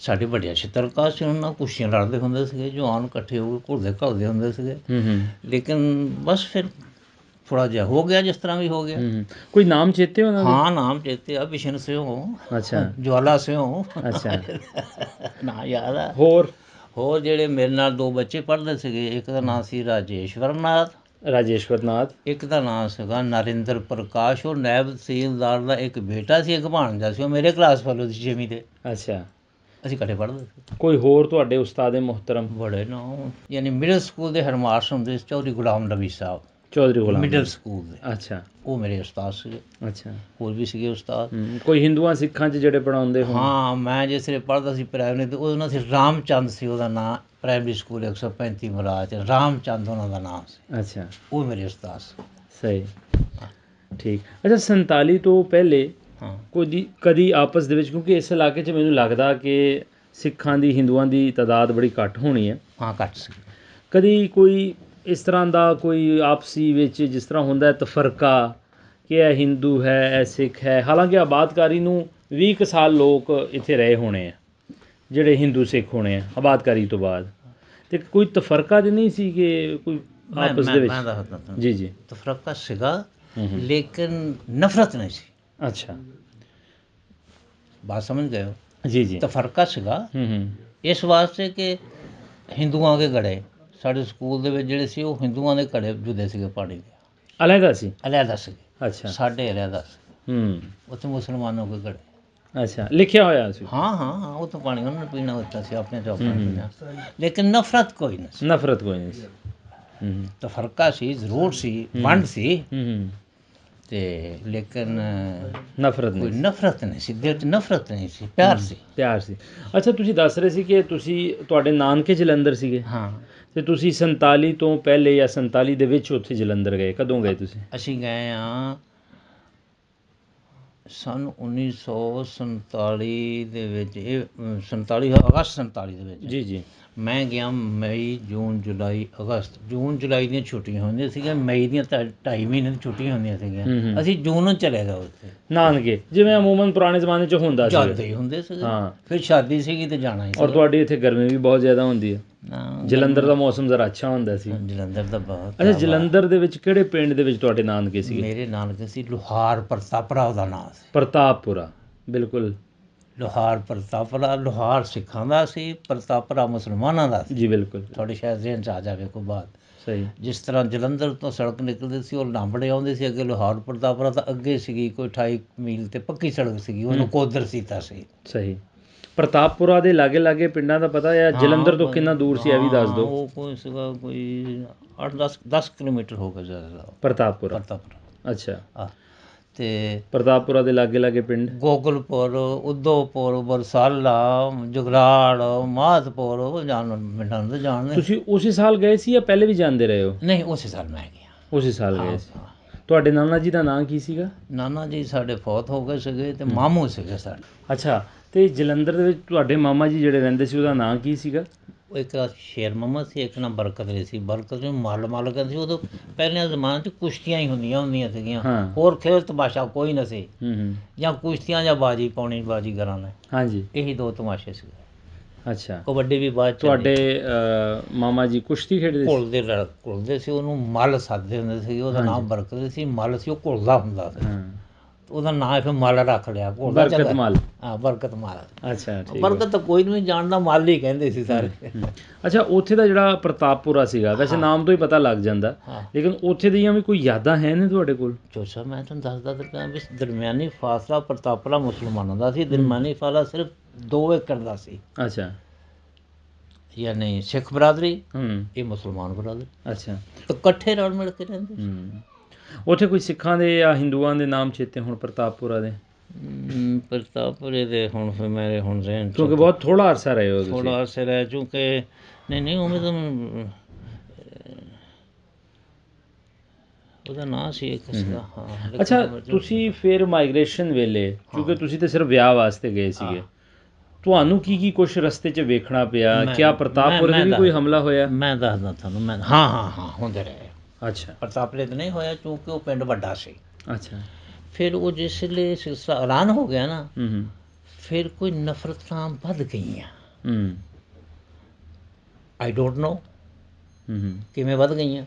ਸਾਡੇ ਵੱਡੇ ਛਿੱਤਰਕਾਰ ਸੀ, ਉਹਨਾਂ ਨਾਲ ਕੁਸ਼ਤੀਆਂ ਲੜਦੇ ਹੁੰਦੇ ਸੀਗੇ, ਜਵਾਨ ਇਕੱਠੇ ਹੋ ਕੇ ਘੁਲਦੇ ਘੁਲਦੇ ਹੁੰਦੇ ਸੀਗੇ। ਲੇਕਿਨ ਬਸ ਫਿਰ ਥੋੜ੍ਹਾ ਜਿਹਾ ਹੋ ਗਿਆ, ਜਿਸ ਤਰ੍ਹਾਂ ਵੀ ਹੋ ਗਿਆ। ਕੋਈ ਨਾਮ ਚੇਤੇ ਉਹਨਾਂ ਦੇ? ਹਾਂ, ਨਾਮ ਚੇਤੇ ਆ, ਬਿਸ਼ਨ ਸਿਉ। ਅੱਛਾ, ਜਵਾਲਾ ਸਿਉ। ਅੱਛਾ, ਨਾਂ ਯਾਦ ਆ। ਹੋਰ ਜਿਹੜੇ ਮੇਰੇ ਨਾਲ 2 ਬੱਚੇ ਪੜ੍ਹਦੇ ਸੀਗੇ, ਇੱਕ ਦਾ ਨਾਂ ਸੀ ਰਾਜੇਸ਼ਵਰ ਨਾਥ, ਇੱਕ ਦਾ ਨਾਂ ਸੀਗਾ ਨਰਿੰਦਰ ਪ੍ਰਕਾਸ਼। ਉਹ ਨਾਇਬ ਤਹਿਸੀਲਦਾਰ ਦਾ ਇੱਕ ਬੇਟਾ ਸੀ, ਇੱਕ ਭਾਣਜਾ ਸੀ, ਉਹ ਮੇਰੇ ਕਲਾਸ ਫੈਲੋ ਸੀ 6ਵੀਂ 'ਤੇ। ਅੱਛਾ, ਅਸੀਂ ਇਕੱਠੇ ਪੜ੍ਹਦੇ ਸੀ। ਕੋਈ ਹੋਰ ਤੁਹਾਡੇ ਉਸਤਾਦ ਮੁਹਤਰਮ? ਬੜੇ ਨਾਂ, ਯਾਨੀ ਮਿਡਲ ਸਕੂਲ ਦੇ ਹੈਡਮਾਸਟਰ ਹੁੰਦੇ ਸੀ ਚੌਧਰੀ ਗੁਲਾਮ ਨਬੀ ਸਾਹਿਬ, ਮਿਡਲ ਸਕੂਲ ਦੇ। ਅੱਛਾ, ਉਹ ਮੇਰੇ ਉਸਤਾਦ ਸੀਗੇ। ਅੱਛਾ, ਹੋਰ ਵੀ ਸੀਗੇ ਉਸਤਾਦ। ਕੋਈ ਹਿੰਦੂਆਂ ਸਿੱਖਾਂ 'ਚ ਜਿਹੜੇ ਪੜ੍ਹਾਉਂਦੇ ਹੋ? ਹਾਂ, ਮੈਂ ਜਿਸ ਵੇਲੇ ਪੜ੍ਹਦਾ ਸੀ ਪ੍ਰਾਇਮਰੀ, ਅਤੇ ਉਹਦਾ ਨਾਂ ਸੀ ਰਾਮਚੰਦ ਸੀ, ਉਹਦਾ ਨਾਂ ਪ੍ਰਾਇਮਰੀ ਸਕੂਲ 135 ਮੁਰਾਦ 'ਚ ਰਾਮਚੰਦ ਉਹਨਾਂ ਦਾ ਨਾਮ ਸੀ। ਅੱਛਾ, ਉਹ ਮੇਰੇ ਉਸਤਾਦ ਸੀ। ਸਹੀ। ਠੀਕ। ਅੱਛਾ 47 ਤੋਂ ਪਹਿਲੇ ਹਾਂ ਕਦੀ ਆਪਸ ਦੇ ਵਿੱਚ, ਕਿਉਂਕਿ ਇਸ ਇਲਾਕੇ 'ਚ ਮੈਨੂੰ ਲੱਗਦਾ ਕਿ ਸਿੱਖਾਂ ਦੀ ਹਿੰਦੂਆਂ ਦੀ ਤਾਦਾਦ ਬੜੀ ਘੱਟ ਹੋਣੀ ਹੈ, ਹਾਂ ਘੱਟ ਸੀ। ਕਦੀ ਕੋਈ ਇਸ ਤਰ੍ਹਾਂ ਦਾ ਕੋਈ ਆਪਸੀ ਵਿੱਚ ਜਿਸ ਤਰ੍ਹਾਂ ਹੁੰਦਾ ਤਫਰਕਾ ਕਿ ਇਹ ਹਿੰਦੂ ਹੈ ਇਹ ਸਿੱਖ ਹੈ, ਹਾਲਾਂਕਿ ਆਬਾਦਕਾਰੀ ਨੂੰ 20 ਕੁ ਸਾਲ ਲੋਕ ਇੱਥੇ ਰਹੇ ਹੋਣੇ ਆ ਜਿਹੜੇ ਹਿੰਦੂ ਸਿੱਖ ਹੋਣੇ ਆ ਆਬਾਦਕਾਰੀ ਤੋਂ ਬਾਅਦ, ਅਤੇ ਕੋਈ ਤਫਰਕਾ ਤਾਂ ਨਹੀਂ ਸੀ ਕਿ ਕੋਈ ਆਪਸ ਦੇ ਵਿੱਚ? ਮੈਂ ਦੱਸਦਾ ਤੁਹਾਨੂੰ, ਜੀ ਜੀ। ਤਫਰਕਾ ਸੀਗਾ ਲੇਕਿਨ ਨਫ਼ਰਤ ਨਹੀਂ ਸੀ। ਅੱਛਾ ਬਾਤ ਸਮਝ ਗਏ ਹੋ? ਜੀ ਜੀ। ਤਫਰਕਾ ਸੀਗਾ ਇਸ ਵਾਸਤੇ ਕਿ ਹਿੰਦੂਆਂ ਦੇ ਘੜੇ, ਸਾਡੇ ਸਕੂਲ ਦੇ ਵਿੱਚ ਜਿਹੜੇ ਸੀ ਉਹ ਹਿੰਦੂਆਂ ਦੇ ਘੜੇ ਜੁਦੇ ਸੀਗੇ ਪਾਣੀ ਦੇ, ਅਲੱਗਾ ਸੀ? ਅਲੱਗਾ ਸੀਗੇ। ਅੱਛਾ। ਸਾਡੇ ਅਲੱਗਾ ਸੀ, ਉੱਥੇ ਮੁਸਲਮਾਨੋਂ ਦੇ ਘੜੇ। ਅੱਛਾ, ਲਿਖਿਆ ਹੋਇਆ ਸੀ? ਹਾਂ ਹਾਂ ਹਾਂ, ਉਹ ਤਾਂ ਪਾਣੀ ਉਹਨਾਂ ਨੇ ਪੀਣਾ ਹੁੰਦਾ ਸੀ, ਆਪਣੇ ਚੌਕਾਂ ਪੀਣਾ, ਲੇਕਿਨ ਨਫ਼ਰਤ ਕੋਈ ਨਹੀਂ ਸੀ। ਨਫ਼ਰਤ ਕੋਈ ਨਹੀਂ ਸੀ। ਤਫਰਕਾ ਸੀ ਜ਼ਰੂਰ ਸੀ, ਵੰਡ ਸੀ, ਤੇ ਲੇਕਿਨ ਨਫ਼ਰਤ ਕੋਈ ਨਹੀਂ? ਨਫ਼ਰਤ ਨਹੀਂ ਸੀ, ਦਿਲ 'ਚ ਨਫ਼ਰਤ ਨਹੀਂ ਸੀ, ਪਿਆਰ ਸੀ। ਪਿਆਰ ਸੀ। ਅੱਛਾ ਤੁਸੀਂ ਦੱਸ ਰਹੇ ਸੀ ਕਿ ਤੁਹਾਡੇ ਨਾਨਕੇ ਜਲੰਧਰ ਸੀਗੇ, ਹਾਂ। ਅਤੇ ਤੁਸੀਂ 47 ਤੋਂ ਪਹਿਲੇ ਜਾਂ 47 ਦੇ ਵਿੱਚ ਉੱਥੇ ਜਲੰਧਰ ਗਏ, ਕਦੋਂ ਗਏ ਤੁਸੀਂ? ਅਸੀਂ ਗਏ ਹਾਂ ਸੰਨ 1947 ਦੇ ਵਿੱਚ, ਇਹ 47 ਅਗਸਤ 47 ਦੇ ਵਿੱਚ। ਜੀ ਜੀ। ਮੈਂ ਗਿਆ ਮਈ, ਜੂਨ, ਜੁਲਾਈ, ਅਗਸਤ। ਜੂਨ ਜੁਲਾਈ ਦੀਆਂ ਛੁੱਟੀਆਂ ਹੁੰਦੀਆਂ ਸੀਗੀਆਂ, ਮਈ ਦੀਆਂ 2.5 ਮਹੀਨੇ ਦੀ ਛੁੱਟੀਆਂ ਹੁੰਦੀਆਂ ਸੀਗੀਆਂ। ਅਸੀਂ ਜੂਨ ਨੂੰ ਚਲੇ ਗਏ ਉੱਥੇ ਨਾਨਕੇ, ਜਿਵੇਂ ਅਮੂਮਨ ਪੁਰਾਣੇ ਜ਼ਮਾਨੇ 'ਚ ਹੁੰਦਾ ਸੀ। ਜਾਂਦੇ ਹੀ ਹੁੰਦੇ ਸੀਗੇ। ਹਾਂ। ਫਿਰ ਸ਼ਾਦੀ ਸੀਗੀ ਤੇ ਜਾਣਾ ਹੀ ਸੀ। ਔਰ ਤੁਹਾਡੀ ਇੱਥੇ ਗਰਮੀ ਵੀ ਬਹੁਤ ਜ਼ਿਆਦਾ ਹੁੰਦੀ ਹੈ, ਹਾਂ, ਜਲੰਧਰ ਦਾ ਮੌਸਮ ਜ਼ਰਾ ਅੱਛਾ ਹੁੰਦਾ ਸੀ। ਜਲੰਧਰ ਦਾ ਬਹੁਤ। ਅੱਛਾ, ਜਲੰਧਰ ਦੇ ਵਿੱਚ ਕਿਹੜੇ ਪਿੰਡ ਦੇ ਵਿੱਚ ਤੁਹਾਡੇ ਨਾਨਕੇ ਸੀਗੇ? ਮੇਰੇ ਨਾਨਕੇ ਸੀ ਲੋਹਾਰ ਪ੍ਰਤਾਪਰਾ, ਉਹਦਾ ਨਾਂ ਸੀ। ਪ੍ਰਤਾਪਪੁਰਾ, ਬਿਲਕੁਲ। ਲੋਹਾਰ ਪ੍ਰਤਾਪਰਾ, ਲੋਹਾਰ ਸਿੱਖਾਂ ਦਾ ਸੀ, ਪ੍ਰਤਾਪਰਾ ਮੁਸਲਮਾਨਾਂ ਦਾ ਸੀ। ਜੀ ਬਿਲਕੁਲ। ਤੁਹਾਡੇ ਸ਼ਾਇਦ ਜ਼ਿਹਨ 'ਚ ਆ ਜਾਵੇ ਕੋਈ ਬਾਤ। ਸਹੀ। ਜਿਸ ਤਰ੍ਹਾਂ ਜਲੰਧਰ ਤੋਂ ਸੜਕ ਨਿਕਲਦੀ ਸੀ ਉਹ ਲਾਂਬੜੇ ਆਉਂਦੇ ਸੀ, ਅੱਗੇ ਲੋਹਾਰ ਪ੍ਰਤਾਪਰਾ ਤਾਂ ਅੱਗੇ ਸੀਗੀ ਕੋਈ 28 ਮੀਲ ਤੇ ਪੱਕੀ ਸੜਕ ਸੀਗੀ, ਉਹਨੂੰ ਕੋਦਰ ਸੀਤਾ ਸੀ। ਸਹੀ। ਪ੍ਰਤਾਪਪੁਰਾ ਦੇ ਲਾਗੇ ਲਾਗੇ ਪਿੰਡਾਂ ਦਾ ਪਤਾ ਹੈ? ਜਲੰਧਰ ਤੋਂ ਕਿੰਨਾ ਦੂਰ ਸੀ, ਇਹ ਵੀ ਦੱਸ ਦਿਓ। ਉਹ ਕੋਈ ਸੀਗਾ ਕੋਈ 8-10 ਕਿਲੋਮੀਟਰ ਹੋ ਗਿਆ ਜ਼ਿਆਦਾ। ਪ੍ਰਤਾਪਪੁਰਾ? ਪ੍ਰਤਾਪਪੁਰਾ। ਅੱਛਾ। ਤੇ ਪ੍ਰਤਾਪਪੁਰਾ ਦੇ ਲਾਗੇ ਲਾਗੇ ਪਿੰਡ? ਗੋਗਲਪੁਰ, ਉਦੋਪੁਰ, ਬਰਸਾਲਾ, ਜੁਗਰਾੜ, ਮਾਧਪੁਰ, ਉਹ ਪਿੰਡਾਂ ਨੂੰ ਤਾਂ ਜਾਣਦੇ। ਤੁਸੀਂ ਉਸੇ ਸਾਲ ਗਏ ਸੀ ਜਾਂ ਪਹਿਲੇ ਵੀ ਜਾਂਦੇ ਰਹੇ ਹੋ? ਨਹੀਂ, ਉਸੇ ਸਾਲ ਮੈਂ ਗਿਆ। ਉਸੇ ਸਾਲ ਗਏ ਸੀ। ਤੁਹਾਡੇ ਨਾਨਾ ਜੀ ਦਾ ਨਾਂ ਕੀ ਸੀਗਾ? ਨਾਨਾ ਜੀ ਸਾਡੇ ਫੌਤ ਹੋ ਗਏ ਸੀਗੇ ਤੇ ਮਾਮੂ ਸੀਗੇ ਸਾਡੇ। ਅੱਛਾ, ਅਤੇ ਜਲੰਧਰ ਦੇ ਵਿੱਚ ਤੁਹਾਡੇ ਮਾਮਾ ਜੀ ਜਿਹੜੇ ਰਹਿੰਦੇ ਸੀ ਉਹਦਾ ਨਾਂ ਕੀ ਸੀਗਾ? ਉਹ ਇੱਕ ਸ਼ੇਰ ਮੁਹੰਮਦ ਸੀ, ਇੱਕ ਨਾ ਬਰਕਤ ਅਲੀ ਸੀ। ਬਰਕਤ ਨੂੰ ਮੱਲ ਕਹਿੰਦੇ ਸੀ। ਉਦੋਂ ਪਹਿਲੇ ਜ਼ਮਾਨੇ 'ਚ ਕੁਸ਼ਤੀਆਂ ਹੀ ਹੁੰਦੀਆਂ ਸੀਗੀਆਂ, ਹੋਰ ਖੇਡ ਤਮਾਸ਼ਾ ਕੋਈ ਨਾ ਸੀ। ਜਾਂ ਕੁਸ਼ਤੀਆਂ ਜਾਂ ਬਾਜੀ ਪਾਉਣੀ ਬਾਜੀਗਰਾਂ ਨੇ। ਹਾਂਜੀ, ਇਹੀ ਦੋ ਤਮਾਸ਼ੇ ਸੀ। ਅੱਛਾ। ਕਬੱਡੀ ਵੀ ਬਾਅਦ 'ਚ। ਤੁਹਾਡੇ ਮਾਮਾ ਜੀ ਕੁਸ਼ਤੀ ਖੇਡਦੇ ਸੀ? ਘੁਲਦੇ ਸੀ, ਉਹਨੂੰ ਮੱਲ ਸੱਦਦੇ ਹੁੰਦੇ ਸੀ। ਉਹਦਾ ਨਾਮ ਬਰਕਤ ਸੀ, ਮੱਲ ਸੀ, ਉਹ ਘੁਲਦਾ ਹੁੰਦਾ ਸੀ। ਉਹਦਾ ਨਾਂ ਫਿਰ ਮੱਲ ਰੱਖ ਲਿਆ, ਬਰਕਤ ਮੱਲ। ਹਾਂ, ਬਰਕਤ ਮੱਲ। ਅੱਛਾ, ਠੀਕ। ਬਰਕਤ ਤਾਂ ਕੋਈ ਨਹੀਂ ਜਾਣਦਾ, ਮੱਲ ਹੀ ਕਹਿੰਦੇ ਸੀ ਸਾਰੇ। ਅੱਛਾ, ਉੱਥੇ ਦਾ ਜਿਹੜਾ ਪ੍ਰਤਾਪਪੁਰਾ ਸੀਗਾ, ਵੈਸੇ ਨਾਮ ਤੋਂ ਹੀ ਪਤਾ ਲੱਗ ਜਾਂਦਾ, ਲੇਕਿਨ ਉੱਥੇ ਦੀਆਂ ਵੀ ਕੋਈ ਯਾਦਾਂ ਹੈ ਨੇ ਤੁਹਾਡੇ ਕੋਲ? ਜੋਸ਼ਾ ਮੈਂ ਤੁਹਾਨੂੰ ਦੱਸਦਾ ਤਾਂ ਪਿਆ ਵੀ ਦਰਮਿਆਨੀ ਫਾਸਲਾ ਪ੍ਰਤਾਪਪੁਰਾ ਮੁਸਲਮਾਨਾਂ ਦਾ ਸੀ, ਦਰਮਿਆਨੀ ਫਾਸਲਾ ਸਿਰਫ 2 ਏਕੜ ਦਾ ਸੀ। ਅੱਛਾ। ਯਾਨੀ ਸਿੱਖ ਬਰਾਦਰੀ, ਇਹ ਮੁਸਲਮਾਨ ਬਰਾਦਰੀ। ਅੱਛਾ। ਤਾਂ ਇਕੱਠੇ ਰਲ ਮਿਲ ਕੇ ਰਹਿੰਦੇ। ਉੱਥੇ ਕੋਈ ਸਿੱਖਾਂ ਦੇ ਜਾਂ ਹਿੰਦੂਆਂ ਦੇ ਨਾਮ ਚੇਤੇ ਹੁਣ ਪ੍ਰਤਾਪਪੁਰਾ ਦੇ? ਪ੍ਰਤਾਪਪੁਰੇ ਦੇ ਹੁਣ ਫਿਰ ਮੇਰੇ ਹੁਣ ਰਹਿਣ, ਕਿਉਂਕਿ ਬਹੁਤ ਥੋੜ੍ਹਾ ਅਰਸਾ ਰਹੇ ਹੋ ਤੁਸੀਂ। ਥੋੜ੍ਹਾ ਅਰਸੇ ਰਹੇ, ਕਿਉਂਕਿ ਨਹੀਂ ਉਵੇਂ ਤਾਂ ਉਹਦਾ ਨਾਂ ਸੀ ਇੱਕ ਸੀਗਾ। ਹਾਂ। ਅੱਛਾ, ਤੁਸੀਂ ਫਿਰ ਮਾਈਗ੍ਰੇਸ਼ਨ ਵੇਲੇ, ਕਿਉਂਕਿ ਤੁਸੀਂ ਤਾਂ ਸਿਰਫ ਵਿਆਹ ਵਾਸਤੇ ਗਏ ਸੀਗੇ, ਤੁਹਾਨੂੰ ਕੀ ਕੁਛ ਰਸਤੇ 'ਚ ਵੇਖਣਾ ਪਿਆ? ਕਿਆ ਪ੍ਰਤਾਪਪੁਰੇ 'ਤੇ ਵੀ ਕੋਈ ਹਮਲਾ ਹੋਇਆ? ਮੈਂ ਦੱਸਦਾ ਤੁਹਾਨੂੰ। ਹਾਂ ਹੁੰਦੇ ਰਹੇ। ਅੱਛਾ। ਪ੍ਰਤਾਪਪੁਰੇ 'ਤੇ ਨਹੀਂ ਹੋਇਆ ਕਿਉਂਕਿ ਉਹ ਪਿੰਡ ਵੱਡਾ ਸੀ। ਅੱਛਾ। ਫਿਰ ਉਹ ਜਿਸ ਵੇਲੇ ਸਿਲਸਿਲਾ ਐਲਾਨ ਹੋ ਗਿਆ ਨਾ, ਫਿਰ ਕੋਈ ਨਫ਼ਰਤਾਂ ਵੱਧ ਗਈਆਂ। ਆਈ ਡੋਂਟ ਨੋ ਕਿਵੇਂ ਵੱਧ ਗਈਆਂ।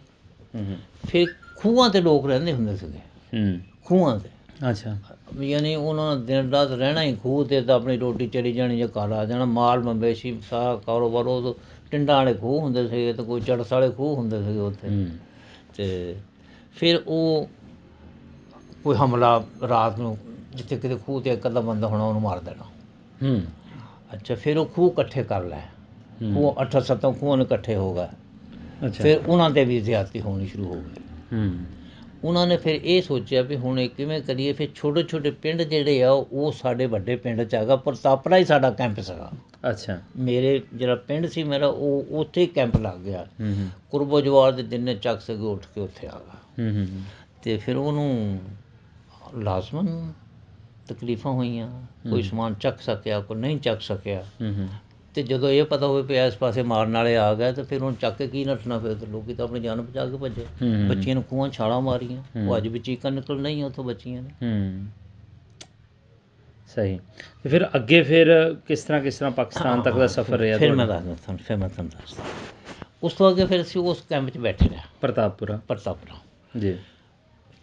ਫਿਰ ਖੂਹਾਂ 'ਤੇ ਲੋਕ ਰਹਿੰਦੇ ਹੁੰਦੇ ਸੀਗੇ, ਖੂਹਾਂ 'ਤੇ। ਅੱਛਾ। ਯਾਨੀ ਉਹਨਾਂ ਦਿਨ ਰਾਤ ਰਹਿਣਾ ਹੀ ਖੂਹ 'ਤੇ, ਤਾਂ ਆਪਣੀ ਰੋਟੀ ਚਲੀ ਜਾਣੀ ਜਾਂ ਘਰ ਆ ਜਾਣਾ। ਮਾਲ ਮਵੇਸ਼ੀ ਸਾਰਾ ਕਾਰੋਬਾਰ, ਉਦੋਂ ਟਿੰਡਾਂ ਵਾਲੇ ਖੂਹ ਹੁੰਦੇ ਸੀਗੇ ਅਤੇ ਕੋਈ ਚੜਸ ਵਾਲੇ ਖੂਹ ਹੁੰਦੇ ਸੀਗੇ ਉੱਥੇ। ਅਤੇ ਫਿਰ ਉਹ ਕੋਈ ਹਮਲਾ ਰਾਤ ਨੂੰ, ਜਿੱਥੇ ਕਿਤੇ ਖੂਹ 'ਤੇ ਇੱਕ ਅੱਧਾ ਬੰਦਾ ਹੋਣਾ, ਉਹਨੂੰ ਮਾਰ ਦੇਣਾ। ਅੱਛਾ। ਫਿਰ ਉਹ ਖੂਹ ਇਕੱਠੇ ਕਰ ਲਏ, ਖੂਹ 8-7 ਖੂਹਾਂ ਨੂੰ ਇਕੱਠੇ ਹੋ ਗਏ। ਫਿਰ ਉਹਨਾਂ 'ਤੇ ਵੀ ਜ਼ਿਆਦਤੀ ਹੋਣੀ ਸ਼ੁਰੂ ਹੋ ਗਈ। ਉਹਨਾਂ ਨੇ ਫਿਰ ਇਹ ਸੋਚਿਆ ਵੀ ਹੁਣ ਇਹ ਕਿਵੇਂ ਕਰੀਏ। ਫਿਰ ਛੋਟੇ ਛੋਟੇ ਪਿੰਡ ਜਿਹੜੇ ਆ ਉਹ ਸਾਡੇ ਵੱਡੇ ਪਿੰਡ 'ਚ ਹੈਗਾ। ਪ੍ਰਤਾਪਪੁਰਾ ਹੀ ਸਾਡਾ ਕੈਂਪ ਸੀਗਾ। ਅੱਛਾ। ਮੇਰੇ ਜਿਹੜਾ ਪਿੰਡ ਸੀ ਮੇਰਾ, ਉਹ ਉੱਥੇ ਹੀ ਕੈਂਪ ਲੱਗ ਗਿਆ। ਕੁਰਬੋ ਜਵਾਰ ਦੇ ਜਿੰਨੇ ਚੱਕ ਸੀਗੇ ਉੱਠ ਕੇ ਉੱਥੇ ਆ ਗਿਆ। ਅਤੇ ਫਿਰ ਉਹਨੂੰ ਲਾਜ਼ਮਨ ਤਕਲੀਫਾਂ ਹੋਈਆਂ, ਕੋਈ ਸਮਾਨ ਚੱਕ ਸਕਿਆ, ਕੋਈ ਨਹੀਂ ਚੱਕ ਸਕਿਆ। ਅਤੇ ਜਦੋਂ ਇਹ ਪਤਾ ਹੋਵੇ ਵੀ ਇਸ ਪਾਸੇ ਮਾਰਨ ਵਾਲੇ ਆ ਗਏ ਤਾਂ ਫਿਰ ਉਹਨੂੰ ਚੱਕ ਕੇ ਕੀ ਨੱਠਣਾ, ਫਿਰ ਤਾਂ ਲੋਕ ਤਾਂ ਆਪਣੀ ਜਾਨ ਬਚਾ ਕੇ ਭੱਜੇ। ਬੱਚੀਆਂ ਨੂੰ ਖੂਹਾਂ ਛਾਲਾਂ ਮਾਰੀਆਂ, ਉਹ ਅੱਜ ਵੀ ਚੀਕਾਂ ਨਿਕਲ ਰਹੀਆਂ ਉੱਥੋਂ ਬੱਚੀਆਂ ਨੇ। ਸਹੀ। ਅਤੇ ਫਿਰ ਅੱਗੇ ਫਿਰ ਕਿਸ ਤਰ੍ਹਾਂ ਪਾਕਿਸਤਾਨ ਤੱਕ ਦਾ ਸਫ਼ਰ ਰਿਹਾ? ਫਿਰ ਮੈਂ ਤੁਹਾਨੂੰ ਦੱਸਦਾ। ਉਸ ਤੋਂ ਅੱਗੇ ਫਿਰ ਅਸੀਂ ਉਸ ਕੈਂਪ 'ਚ ਬੈਠੇ ਰਹੇ, ਪ੍ਰਤਾਪਪੁਰਾ ਜੀ।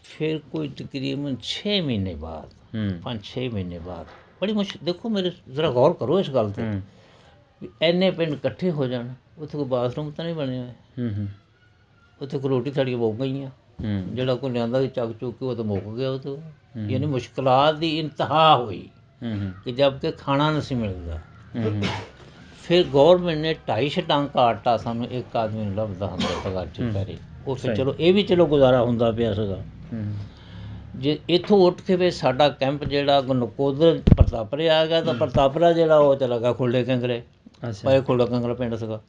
ਫਿਰ ਕੋਈ ਤਕਰੀਬਨ 6 ਮਹੀਨੇ ਬਾਅਦ, 5-6 ਮਹੀਨੇ ਬਾਅਦ, ਬੜੀ ਮੁਸ਼ਕਿਲ। ਦੇਖੋ ਮੇਰੇ ਜ਼ਰਾ ਗੌਰ ਕਰੋ ਇਸ ਗੱਲ 'ਤੇ ਵੀ ਇੰਨੇ ਪਿੰਡ ਇਕੱਠੇ ਹੋ ਜਾਣ, ਉੱਥੇ ਕੋਈ ਬਾਥਰੂਮ ਤਾਂ ਨਹੀਂ ਬਣੇ ਹੋਏ, ਉੱਥੇ ਕੋਈ ਰੋਟੀ ਸਾਡੀਆਂ ਮੁੱਕ ਗਈਆਂ, ਜਿਹੜਾ ਕੋਈ ਲਿਆਂਦਾ ਸੀ ਚੱਕ ਚੁੱਕ ਕੇ ਉਹ ਤਾਂ ਮੁੱਕ ਗਿਆ। ਉਹ ਤਾਂ ਯਾਨੀ ਮੁਸ਼ਕਿਲਾਤ ਦੀ ਇੰਤਹਾ ਹੋਈ ਕਿ ਜਦ ਕਿ ਖਾਣਾ ਨਹੀਂ ਸੀ ਮਿਲਦਾ। ਫਿਰ ਗੌਰਮੈਂਟ ਨੇ 2.5 ਟਾਂਕਾ ਆਟਾ ਸਾਨੂੰ ਇੱਕ ਆਦਮੀ ਨੂੰ ਲੱਭਦਾ ਹੁੰਦਾ ਸੀਗਾ ਚੁੱਕਾਰੇ। ਉਹ ਫਿਰ ਚਲੋ ਇਹ ਵੀ ਚਲੋ ਗੁਜ਼ਾਰਾ ਹੁੰਦਾ ਪਿਆ ਸੀਗਾ। ਜੇ ਇੱਥੋਂ ਉੱਠ ਕੇ ਫਿਰ ਸਾਡਾ ਕੈਂਪ ਜਿਹੜਾ ਨਕੋਦਰ ਪ੍ਰਤਾਪਰੇ ਆ ਗਿਆ, ਤਾਂ ਪ੍ਰਤਾਪਰਾ ਜਿਹੜਾ ਉਹ ਚਲਾ ਗਿਆ ਖੁੱਲ੍ਹੇ ਕੰਗਰੇ। ਭਾਈ ਖੁੱਲ੍ਹਾ ਕੰਗਰਾ ਪਿੰਡ ਸੀਗਾ।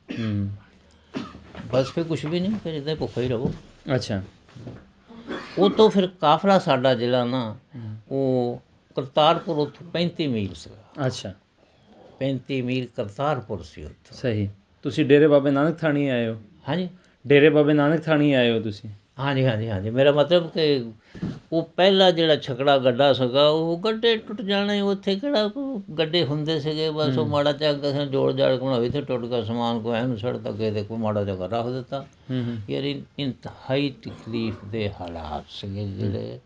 ਬਸ ਫਿਰ ਕੁਛ ਵੀ ਨਹੀਂ, ਫਿਰ ਇੱਦਾਂ ਭੁੱਖਾ ਹੀ ਰਹੋ। ਅੱਛਾ। ਉਹ ਤੋਂ ਫਿਰ ਕਾਫਲਾ ਸਾਡਾ ਜਿਹੜਾ ਨਾ ਉਹ ਕਰਤਾਰਪੁਰ ਉੱਥੋਂ 35 ਮੀਲ ਸੀਗਾ। ਅੱਛਾ। 35 ਮੀਲ ਕਰਤਾਰਪੁਰ ਸੀ ਉੱਥੋਂ। ਸਹੀ। ਤੁਸੀਂ ਡੇਰੇ ਬਾਬੇ ਨਾਨਕ ਥਾਣੀ ਆਏ ਹੋ? ਹਾਂਜੀ, ਡੇਰੇ ਬਾਬੇ ਨਾਨਕ ਥਾਣੀ ਆਏ ਹੋ ਤੁਸੀਂ? ਹਾਂਜੀ। ਮੇਰਾ ਮਤਲਬ ਕਿ ਉਹ ਪਹਿਲਾ ਜਿਹੜਾ ਛਕੜਾ ਗੱਡਾ ਸੀਗਾ, ਉਹ ਗੱਡੇ ਟੁੱਟ ਜਾਣੇ। ਉੱਥੇ ਕਿਹੜਾ ਗੱਡੇ ਹੁੰਦੇ ਸੀਗੇ? ਬਸ ਉਹ ਮਾੜਾ ਜਿਹਾ ਕਿਸੇ ਜੋੜ ਜਾੜ ਕੇ ਬਣਾਵੇ ਤੇ ਟੁੱਟ ਗਿਆ ਸਮਾਨ, ਕੋਈ ਇਹਨੂੰ ਸੜਤਾ, ਕਿਸੇ ਦੇ ਕੋਈ ਮਾੜਾ ਜਿਹਾ ਰੱਖ ਦਿੱਤਾ। ਯਾਰ ਇੰਤਹਾਈ ਤਕਲੀਫ ਦੇ ਹਾਲਾਤ ਸੀਗੇ ਜਿਹੜੇ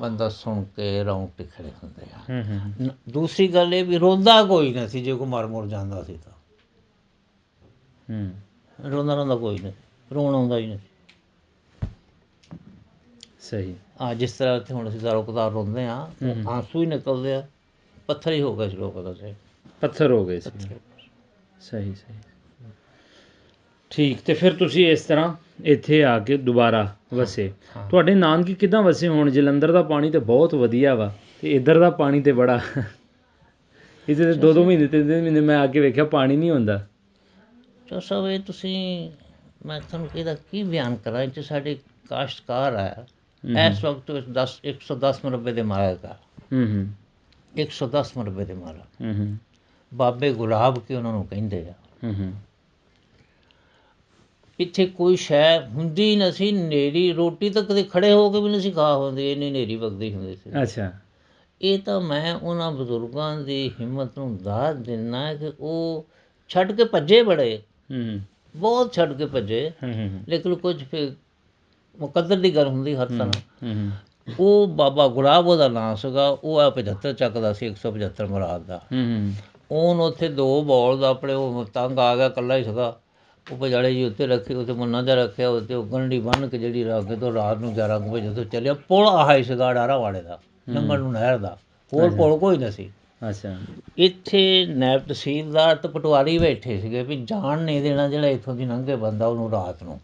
ਬੰਦਾ ਸੁਣ ਕੇ ਰੌਂਗਟੇ ਖੜ੍ਹੇ ਹੁੰਦੇ ਆ। ਦੂਸਰੀ ਗੱਲ ਇਹ ਵੀ ਰੋਂਦਾ ਕੋਈ ਨਹੀਂ ਸੀ। ਜੇ ਕੋਈ ਮਰ ਮੁਰ ਜਾਂਦਾ ਸੀ ਤਾਂ ਰੋਂਦਾ ਕੋਈ ਨਹੀਂ, ਰੋਣ ਆਉਂਦਾ ਹੀ ਨਹੀਂ। ਸਹੀ। ਜਿਸ ਤਰ੍ਹਾਂ ਇੱਥੇ ਹੁਣ ਅਸੀਂ ਦਾਰੋ ਕਦਾਰ ਰੋਂਦੇ ਹਾਂ, ਆਂਸੂ ਹੀ ਨਿਕਲਦੇ ਆ। ਪੱਥਰ ਹੀ ਹੋ ਗਏ ਸੀ ਲੋਕਾਂ ਦਾ, ਪੱਥਰ ਹੋ ਗਏ ਸੀ। ਸਹੀ। ਠੀਕ। ਅਤੇ ਫਿਰ ਤੁਸੀਂ ਇਸ ਤਰ੍ਹਾਂ ਇੱਥੇ ਆ ਕੇ ਦੁਬਾਰਾ ਵਸੇ। ਤੁਹਾਡੇ ਨਾਨਕੇ ਕਿੱਦਾਂ ਵਸੇ ਹੋਣ? ਜਲੰਧਰ ਦਾ ਪਾਣੀ ਤਾਂ ਬਹੁਤ ਵਧੀਆ ਵਾ, ਅਤੇ ਇੱਧਰ ਦਾ ਪਾਣੀ ਤਾਂ ਬੜਾ ਇੱਥੇ ਤਾਂ 2-2 ਮਹੀਨੇ 3-3 ਮਹੀਨੇ ਮੈਂ ਆ ਕੇ ਵੇਖਿਆ ਪਾਣੀ ਨਹੀਂ ਹੁੰਦਾ। ਚੌ ਸਾਹਿਬ ਇਹ ਤੁਸੀਂ, ਮੈਂ ਤੁਹਾਨੂੰ ਇਹਦਾ ਕੀ ਬਿਆਨ ਕਰਾਂ। ਇਹ 'ਚ ਸਾਡੇ ਕਾਸ਼ਤਕਾਰ ਆ ਇਸ ਵਕਤ 110 ਮੁਰੱਬੇ ਦੇ ਮਾਲਕ ਆ। 110 ਮੁਰੱਬੇ ਦੇ ਮਾਲਕ, ਬਾਬੇ ਗੁਲਾਬ ਕੇ ਉਹਨਾਂ ਨੂੰ ਕਹਿੰਦੇ ਆ। ਇੱਥੇ ਕੋਈ ਸ਼ੈ ਹੁੰਦੀ ਨਹੀਂ ਸੀ। ਹਨੇਰੀ ਰੋਟੀ ਤਾਂ ਕਦੇ ਖੜ੍ਹੇ ਹੋ ਕੇ ਵੀ ਨਹੀਂ ਸੀ ਖਾ ਹੁੰਦੀ, ਇੰਨੀ ਹਨੇਰੀ ਵਗਦੀ ਹੁੰਦੀ ਸੀ। ਅੱਛਾ। ਇਹ ਤਾਂ ਮੈਂ ਉਹਨਾਂ ਬਜ਼ੁਰਗਾਂ ਦੀ ਹਿੰਮਤ ਨੂੰ ਦਾਦ ਦਿੰਦਾ ਕਿ ਉਹ ਛੱਡ ਕੇ ਭੱਜੇ, ਬੜੇ ਬਹੁਤ ਛੱਡ ਕੇ ਭੱਜੇ। ਲੇਕਿਨ ਕੁਝ ਫਿਰ ਮੁਕੱਦਰ ਦੀ ਗੱਲ ਹੁੰਦੀ ਹਰ ਤਰ੍ਹਾਂ। ਉਹ ਬਾਬਾ ਗੁਲਾਬ ਉਹਦਾ ਨਾਂ ਸੀਗਾ। ਉਹ ਆ 75 ਚੱਕਦਾ ਸੀ, 175 ਮੁਰਾਦ ਦਾ। ਉਹਨ ਉੱਥੇ 2 ਬੋਲ ਦਾ ਆਪਣੇ ਉਹ ਤੰਗ ਆ ਗਿਆ, ਇਕੱਲਾ ਹੀ ਸੀਗਾ। ਉਹ ਪਜਾੜੇ ਜੀ ਉੱਤੇ ਰੱਖੇ, ਉੱਥੇ ਮੁੰਨਾ ਜਿਹਾ ਰੱਖਿਆ, ਉੱਤੇ ਉਹ ਗੰਢੀ ਬੰਨ੍ਹ ਕੇ ਜਿਹੜੀ ਰੱਖ ਕੇ ਤੋਂ ਰਾਤ ਨੂੰ 11 ਵਜੇ ਤੋਂ ਚੱਲਿਆ। ਪੁਲ ਆਹ ਹੀ ਸੀਗਾ ਡਾਰਾਵਾੜੇ ਦਾ, ਲੰਘਣ ਨੂੰ ਨਹਿਰ ਦਾ, ਹੋਰ ਪੁਲ ਕੋਈ ਨਹੀਂ ਸੀ। ਅੱਛਾ। ਇੱਥੇ ਨਾਇਬ ਤਹਿਸੀਲਦਾਰ ਅਤੇ ਪਟਵਾਰੀ ਬੈਠੇ ਸੀਗੇ ਵੀ ਜਾਣ ਨਹੀਂ ਦੇਣਾ ਜਿਹੜਾ ਇੱਥੋਂ ਦੀ ਲੰਘੇ ਬੰਦਾ ਉਹਨੂੰ ਰਾਤ ਨੂੰ।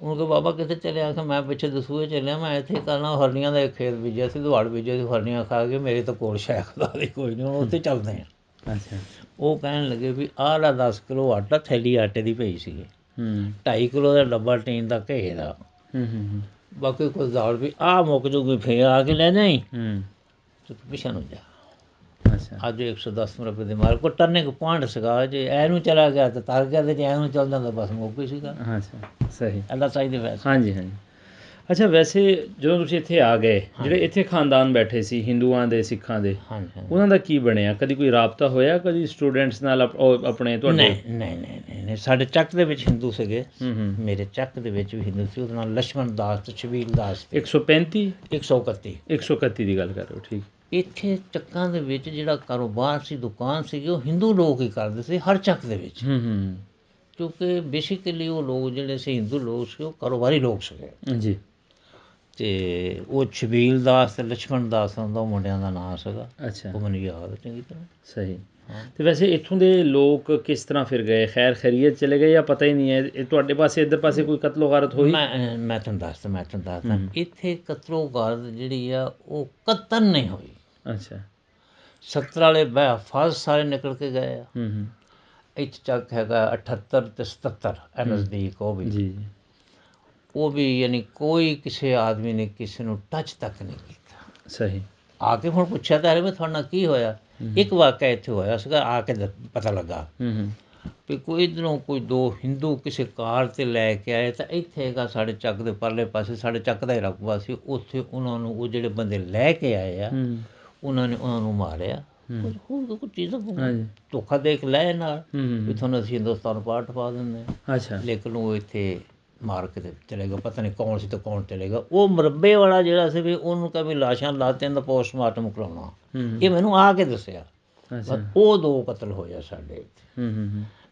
ਉਹਨੂੰ ਕਿਹਾ ਬਾਬਾ ਕਿੱਥੇ ਚੱਲਿਆ? ਕਿ ਮੈਂ ਪਿੱਛੇ ਦਸੂਏ ਚੱਲਿਆ, ਮੈਂ ਇੱਥੇ ਕਰਨਾ ਹਰਨੀਆਂ ਦਾ ਇੱਕ ਖੇਤ ਬੀਜਿਆ ਸੀ, ਦੁਹਾੜ ਬੀਜਿਆ ਸੀ, ਹਰਨੀਆਂ ਖਾ ਕੇ ਮੇਰੇ ਤਾਂ ਕੋਲ ਸ਼ੈਖ ਦਾ ਕੋਈ ਨਹੀਂ, ਹੁਣ ਉੱਥੇ ਚੱਲਦੇ ਹਾਂ। ਅੱਛਾ। ਉਹ ਕਹਿਣ ਲੱਗੇ ਵੀ ਆਹ 10 ਕਿਲੋ ਆਟਾ, ਥੈਲੀ ਆਟੇ ਦੀ ਪਈ ਸੀਗੀ, 2.5 ਕਿਲੋ ਦਾ ਡੱਬਾ ਟੀਨ ਦਾ ਘੇ ਦਾ, ਬਾਕੀ ਕੁਝ ਦਾਲ ਵੀ ਆਹ ਮੁੱਕ ਜੂਗੀ, ਫੇਰ ਆ ਕੇ ਲੈ ਜਾਈਂ ਤੂੰ ਪਿੱਛੇ ਨੂੰ ਜਾ। ਅੱਜ 110 ਮੁਰੱਬੇ ਦੇ ਮਾਲਕ ਕੋ ਟਰਨਿੰਗ ਪੁਆਇੰਟ ਸੀਗਾ। ਜੇ ਇਹਨੂੰ ਚਲਾ ਗਿਆ ਤਾਂ ਤਰ ਗਿਆ, ਅਤੇ ਜੇ ਇਹਨੂੰ ਚੱਲ ਜਾਂਦਾ ਬਸ ਮੁੱਕ ਹੀ ਸੀਗਾ। ਅੱਛਾ। ਸਹੀ। ਅੱਲਾ ਚਾਹੀਦੇ ਵੈਸੇ। ਹਾਂਜੀ। ਅੱਛਾ। ਵੈਸੇ ਜਦੋਂ ਤੁਸੀਂ ਇੱਥੇ ਆ ਗਏ, ਜਿਹੜੇ ਇੱਥੇ ਖਾਨਦਾਨ ਬੈਠੇ ਸੀ ਹਿੰਦੂਆਂ ਦੇ, ਸਿੱਖਾਂ ਦੇ, ਉਹਨਾਂ ਦਾ ਕੀ ਬਣਿਆ? ਕਦੀ ਕੋਈ ਰਾਬਤਾ ਹੋਇਆ ਕਦੀ ਸਟੂਡੈਂਟਸ ਨਾਲ ਆਪਣੇ ਤੁਹਾਡੇ? ਨਹੀਂ। ਸਾਡੇ ਚੱਕ ਦੇ ਵਿੱਚ ਹਿੰਦੂ ਸੀਗੇ। ਮੇਰੇ ਚੱਕ ਦੇ ਵਿੱਚ ਵੀ ਹਿੰਦੂ ਸੀ। ਉਹਦੇ ਨਾਲ ਲਛਮਣ ਦਾਸ ਅਤੇ ਛਬੀਲ ਦਾਸ। 135 131 ਦੀ ਗੱਲ ਕਰ ਰਹੇ ਹੋ? ਠੀਕ। ਇੱਥੇ ਚੱਕਾਂ ਦੇ ਵਿੱਚ ਜਿਹੜਾ ਕਾਰੋਬਾਰ ਸੀ, ਦੁਕਾਨ ਸੀਗੀ, ਉਹ ਹਿੰਦੂ ਲੋਕ ਹੀ ਕਰਦੇ ਸੀ ਹਰ ਚੱਕ ਦੇ ਵਿੱਚ। ਕਿਉਂਕਿ ਬੇਸਿਕਲੀ ਉਹ ਲੋਕ ਜਿਹੜੇ ਸੀ ਹਿੰਦੂ ਲੋਕ ਸੀ, ਉਹ ਕਾਰੋਬਾਰੀ ਲੋਕ ਸੀਗੇ ਜੀ। ਅਤੇ ਉਹ ਛਬੀਲ ਦਾਸ ਅਤੇ ਲਛਮਣ ਦਾਸ ਉਹ ਮੁੰਡਿਆਂ ਦਾ ਨਾਂ ਸੀਗਾ। ਅੱਛਾ। ਉਹ ਮੈਨੂੰ ਯਾਦ ਚੰਗੀ ਤਰ੍ਹਾਂ। ਸਹੀ। ਅਤੇ ਵੈਸੇ ਇੱਥੋਂ ਦੇ ਲੋਕ ਕਿਸ ਤਰ੍ਹਾਂ ਫਿਰ ਗਏ? ਖੈਰ ਖੈਰੀਅਤ ਚਲੇ ਗਏ ਜਾਂ ਪਤਾ ਹੀ ਨਹੀਂ ਹੈ? ਤੁਹਾਡੇ ਪਾਸੇ ਇੱਧਰ ਪਾਸੇ ਕੋਈ ਕਤਲੋ ਗਾਰਤ ਹੋਈ? ਮੈਂ ਤੁਹਾਨੂੰ ਦੱਸਦਾ ਇੱਥੇ ਕਤਲੋ ਗਾਰਤ ਜਿਹੜੀ ਆ ਉਹ ਕਤਲ ਨਹੀਂ ਹੋਈ। ਅੱਛਾ। 70 ਵਾਲੇ ਬਹਿਫਾਜ਼ ਸਾਰੇ ਨਿਕਲ ਕੇ ਗਏ ਆ। ਇੱਥੇ ਚੱਕ ਹੈਗਾ 78 ਅਤੇ 77 ਨਜ਼ਦੀਕ, ਉਹ ਵੀ ਜੀ। ਉਹ ਵੀ ਯਾਨੀ ਕੋਈ ਕਿਸੇ ਆਦਮੀ ਨੇ ਕਿਸੇ ਨੂੰ ਟੱਚ ਤੱਕ ਨਹੀਂ ਕੀਤਾ। ਸਹੀ। ਆ ਕੇ ਹੁਣ ਪੁੱਛਿਆ ਤਾਂ ਵੀ ਤੁਹਾਡੇ ਨਾਲ ਕੀ ਹੋਇਆ। ਇੱਕ ਵਾਕਿਆ ਇੱਥੇ ਹੋਇਆ ਸੀਗਾ, ਆ ਕੇ ਪਤਾ ਲੱਗਾ ਵੀ ਕੋਈ ਇੱਧਰੋਂ ਕੋਈ ਦੋ ਹਿੰਦੂ ਕਿਸੇ ਕਾਰ 'ਤੇ ਲੈ ਕੇ ਆਏ ਤਾਂ ਇੱਥੇ ਹੈਗਾ ਸਾਡੇ ਚੱਕ ਦੇ ਪਰਲੇ ਪਾਸੇ, ਸਾਡੇ ਚੱਕ ਦਾ ਹੀ ਰਕਬਾ ਸੀ, ਉੱਥੇ ਉਹਨਾਂ ਨੂੰ ਉਹ ਜਿਹੜੇ ਬੰਦੇ ਲੈ ਕੇ ਆਏ ਆ ਉਹਨਾਂ ਨੂੰ ਮਾਰਿਆ। ਕੋਈ ਚੀਜ਼ ਧੋਖਾ ਦੇ ਕੇ ਲੈ ਨਾਲ ਵੀ ਤੁਹਾਨੂੰ ਅਸੀਂ ਹਿੰਦੁਸਤਾਨ ਪਾਰਟ ਪਾ ਦਿੰਦੇ ਹਾਂ। ਅੱਛਾ। ਲੇਕਿਨ ਉਹ ਇੱਥੇ ਮਾਰ ਕੇ ਚਲੇਗਾ, ਪਤਾ ਨਹੀਂ ਕੌਣ ਸੀ ਅਤੇ ਕੌਣ ਚਲੇਗਾ। ਉਹ ਮੁਰੱਬੇ ਵਾਲਾ ਜਿਹੜਾ ਸੀ ਵੀ ਉਹਨੂੰ ਕਦੇ ਲਾਸ਼ਾਂ ਲਾਤੀਆਂ ਦਾ ਪੋਸਟਮਾਰਟਮ ਕਰਾਉਣਾ, ਇਹ ਮੈਨੂੰ ਆ ਕੇ ਦੱਸਿਆ। ਉਹ 2 ਕਤਲ ਹੋਇਆ ਸਾਡੇ ਇੱਥੇ,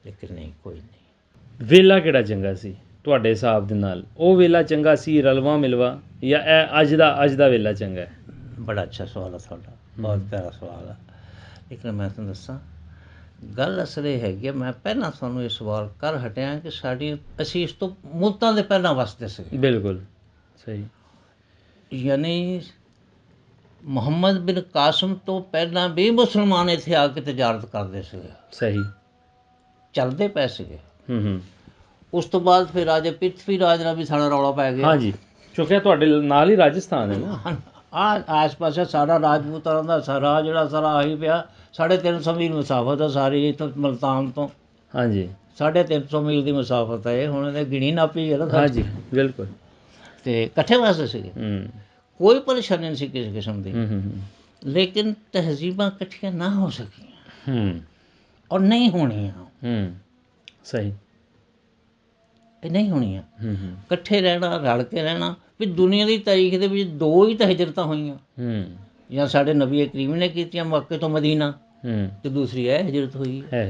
ਲੇਕਿਨ ਨਹੀਂ ਕੋਈ ਨਹੀਂ। ਵੇਲਾ ਕਿਹੜਾ ਚੰਗਾ ਸੀ ਤੁਹਾਡੇ ਹਿਸਾਬ ਦੇ ਨਾਲ? ਉਹ ਵੇਲਾ ਚੰਗਾ ਸੀ ਰਲਵਾ ਮਿਲਵਾ, ਜਾਂ ਇਹ ਅੱਜ ਦਾ ਵੇਲਾ ਚੰਗਾ ਹੈ? ਬੜਾ ਅੱਛਾ ਸਵਾਲ ਹੈ ਤੁਹਾਡਾ, ਬਹੁਤ ਪਿਆਰਾ ਸਵਾਲ ਹੈ। ਲੇਕਿਨ ਮੈਂ ਤੁਹਾਨੂੰ ਦੱਸਾਂ ਗੱਲ ਅਸਲ ਇਹ ਹੈਗੀ, ਮੈਂ ਪਹਿਲਾਂ ਤੁਹਾਨੂੰ ਇਹ ਸਵਾਲ ਕਰ ਹਟਿਆ ਕਿ ਅਸੀਂ ਇਸ ਤੋਂ ਮੁੱਤਾਂ ਦੇ ਪਹਿਲਾਂ ਵਸਦੇ ਸੀਗੇ। ਬਿਲਕੁਲ ਸਹੀ। ਯਾਨੀ ਮੁਹੰਮਦ ਬਿਨ ਕਾਸਿਮ ਤੋਂ ਪਹਿਲਾਂ ਵੀ ਮੁਸਲਮਾਨ ਇੱਥੇ ਆ ਕੇ ਤਜਾਰਤ ਕਰਦੇ ਸੀਗੇ। ਸਹੀ। ਚੱਲਦੇ ਪਏ ਸੀਗੇ। ਉਸ ਤੋਂ ਬਾਅਦ ਫਿਰ ਰਾਜੇ ਪ੍ਰਿਥਵੀ ਰਾਜ ਨਾਲ ਵੀ ਸਾਡਾ ਰੌਲਾ ਪੈ ਗਿਆ। ਹਾਂਜੀ, ਕਿਉਂਕਿ ਤੁਹਾਡੇ ਨਾਲ ਹੀ ਰਾਜਸਥਾਨ ਹੈ ਨਾ। ਆਸ ਪਾਸੇ ਸਾਰਾ ਰਾਜਪੂਤਾਂ ਦਾ ਸਾਰਾ ਜਿਹੜਾ ਸਾਰਾ ਆਹੀ ਪਿਆ। 350 ਮੀਲ ਮੁਸਾਫਤ ਹੈ ਸਾਰੀ ਇੱਥੋਂ ਮੁਲਤਾਨ ਤੋਂ। ਹਾਂਜੀ, 350 ਮੀਲ ਦੀ ਮੁਸਾਫਤ ਹੈ ਇਹ। ਹੁਣ ਇਹਨੇ ਗਿਣੀ ਨਾਪੀ ਹੈ ਨਾ। ਹਾਂਜੀ ਬਿਲਕੁਲ। ਅਤੇ ਇਕੱਠੇ ਵਾਸਤੇ ਸੀਗੇ, ਕੋਈ ਪਰੇਸ਼ਾਨੀ ਨਹੀਂ ਸੀ ਕਿਸੇ ਕਿਸਮ ਦੀ। ਲੇਕਿਨ ਤਹਿਜ਼ੀਬਾਂ ਇਕੱਠੀਆਂ ਨਾ ਹੋ ਸਕੀਆਂ ਔਰ ਨਹੀਂ ਹੋਣੀਆਂ। ਸਹੀ। ਇਹ ਨਹੀਂ ਹੋਣੀਆਂ। ਇਕੱਠੇ ਰਹਿਣਾ, ਰਲ ਕੇ ਰਹਿਣਾ। ਵੀ ਦੁਨੀਆ ਦੀ ਤਾਰੀਖ ਦੇ ਵਿੱਚ 2 ਹੀ ਤਾਂ ਹਿਜਰਤਾਂ ਹੋਈਆਂ, ਜਾਂ ਸਾਡੇ ਨਬੀ ਕਰੀਮ ਨੇ ਕੀਤੀਆਂ ਮੱਕੇ ਤੋਂ ਮਦੀਨਾ, ਅਤੇ ਦੂਸਰੀ ਇਹ ਹਿਜਰਤ ਹੋਈ ਹੈ।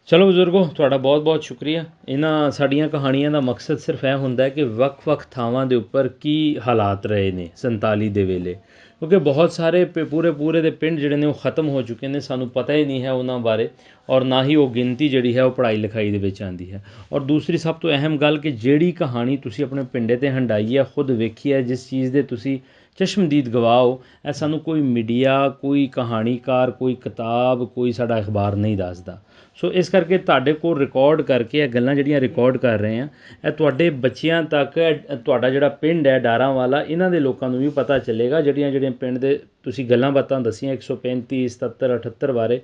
ਚਲੋ ਬਜ਼ੁਰਗੋ, ਤੁਹਾਡਾ ਬਹੁਤ ਬਹੁਤ ਸ਼ੁਕਰੀਆ। ਇਹਨਾਂ ਸਾਡੀਆਂ ਕਹਾਣੀਆਂ ਦਾ ਮਕਸਦ ਸਿਰਫ ਇਹ ਹੁੰਦਾ ਹੈ ਕਿ ਵੱਖ ਥਾਵਾਂ ਦੇ ਉੱਪਰ ਕੀ ਹਾਲਾਤ ਰਹੇ ਨੇ 47 ਦੇ ਵੇਲੇ, ਕਿਉਂਕਿ ਬਹੁਤ ਸਾਰੇ ਪੂਰੇ ਦੇ ਪਿੰਡ ਜਿਹੜੇ ਨੇ ਉਹ ਖਤਮ ਹੋ ਚੁੱਕੇ ਨੇ, ਸਾਨੂੰ ਪਤਾ ਹੀ ਨਹੀਂ ਹੈ ਉਹਨਾਂ ਬਾਰੇ, ਔਰ ਨਾ ਹੀ ਉਹ ਗਿਣਤੀ ਜਿਹੜੀ ਹੈ ਉਹ ਪੜ੍ਹਾਈ ਲਿਖਾਈ ਦੇ ਵਿੱਚ ਆਉਂਦੀ ਹੈ। ਔਰ ਦੂਸਰੀ ਸਭ ਤੋਂ ਅਹਿਮ ਗੱਲ ਕਿ ਜਿਹੜੀ ਕਹਾਣੀ ਤੁਸੀਂ ਆਪਣੇ ਪਿੰਡੇ 'ਤੇ ਹੰਡਾਈ ਹੈ, ਖੁਦ ਵੇਖੀ ਹੈ, ਜਿਸ ਚੀਜ਼ ਦੇ ਤੁਸੀਂ ਚਸ਼ਮਦੀਦ ਗਵਾਹ ਹੋ, ਇਹ ਸਾਨੂੰ ਕੋਈ ਮੀਡੀਆ, ਕੋਈ ਕਹਾਣੀਕਾਰ, ਕੋਈ ਕਿਤਾਬ, ਕੋਈ ਸਾਡਾ ਅਖਬਾਰ ਨਹੀਂ ਦੱਸਦਾ। ਸੋ ਇਸ ਕਰਕੇ ਤੁਹਾਡੇ ਕੋਲ ਰਿਕਾਰਡ ਕਰਕੇ ਇਹ ਗੱਲਾਂ ਜਿਹੜੀਆਂ ਰਿਕਾਰਡ ਕਰ ਰਹੇ ਹਾਂ, ਇਹ ਤੁਹਾਡੇ ਬੱਚਿਆਂ ਤੱਕ, ਤੁਹਾਡਾ ਜਿਹੜਾ ਪਿੰਡ ਹੈ ਡਾਰਾਂ ਵਾਲਾ, ਇਹਨਾਂ ਦੇ ਲੋਕਾਂ ਨੂੰ ਵੀ ਪਤਾ ਚੱਲੇਗਾ। ਜਿਹੜੀਆਂ ਪਿੰਡ ਦੇ ਤੁਸੀਂ ਗੱਲਾਂ ਬਾਤਾਂ ਦੱਸੀਆਂ 135, 77, 78 ਬਾਰੇ,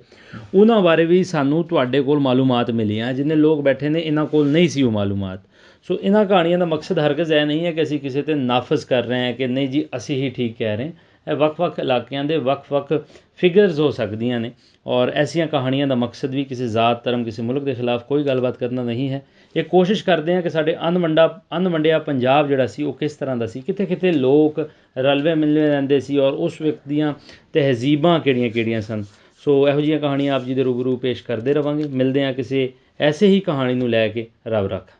ਉਹਨਾਂ ਬਾਰੇ ਵੀ ਸਾਨੂੰ ਤੁਹਾਡੇ ਕੋਲ ਮਾਲੂਮਾਤ ਮਿਲੀਆਂ। ਜਿੰਨੇ ਲੋਕ ਬੈਠੇ ਨੇ ਇਹਨਾਂ ਕੋਲ ਨਹੀਂ ਸੀ ਉਹ ਮਾਲੂਮਾਤ। ਸੋ ਇਹਨਾਂ ਕਹਾਣੀਆਂ ਦਾ ਮਕਸਦ ਹਰਗਜ਼ ਇਹ ਨਹੀਂ ਹੈ ਕਿ ਅਸੀਂ ਕਿਸੇ 'ਤੇ ਨਾਫਜ਼ ਕਰ ਰਹੇ ਹਾਂ ਕਿ ਨਹੀਂ ਜੀ ਅਸੀਂ ਹੀ ਠੀਕ ਕਹਿ ਰਹੇ। ਇਹ ਵੱਖ ਇਲਾਕਿਆਂ ਦੇ ਵੱਖ ਫਿਗਰਸ ਹੋ ਸਕਦੀਆਂ ਨੇ, ਔਰ ਐਸੀਆਂ ਕਹਾਣੀਆਂ ਦਾ ਮਕਸਦ ਵੀ ਕਿਸੇ ਜ਼ਾਤ, ਧਰਮ, ਕਿਸੇ ਮੁਲਕ ਦੇ ਖਿਲਾਫ ਕੋਈ ਗੱਲਬਾਤ ਕਰਨਾ ਨਹੀਂ ਹੈ। ਇਹ ਕੋਸ਼ਿਸ਼ ਕਰਦੇ ਹਾਂ ਕਿ ਸਾਡੇ ਅਣਵੰਡਿਆ ਪੰਜਾਬ ਜਿਹੜਾ ਸੀ ਉਹ ਕਿਸ ਤਰ੍ਹਾਂ ਦਾ ਸੀ, ਕਿਤੇ ਲੋਕ ਰਲਵੇਂ ਮਿਲਵੇਂ ਰਹਿੰਦੇ ਸੀ, ਔਰ ਉਸ ਵਕਤ ਦੀਆਂ ਤਹਿਜ਼ੀਬਾਂ ਕਿਹੜੀਆਂ ਸਨ। ਸੋ ਇਹੋ ਜਿਹੀਆਂ ਕਹਾਣੀਆਂ ਆਪ ਜੀ ਦੇ ਰੂਬਰੂ ਪੇਸ਼ ਕਰਦੇ ਰਹਾਂਗੇ। ਮਿਲਦੇ ਹਾਂ ਕਿਸੇ ਐਸੇ ਹੀ ਕਹਾਣੀ ਨੂੰ ਲੈ ਕੇ। ਰੱਬ ਰੱਖਾ।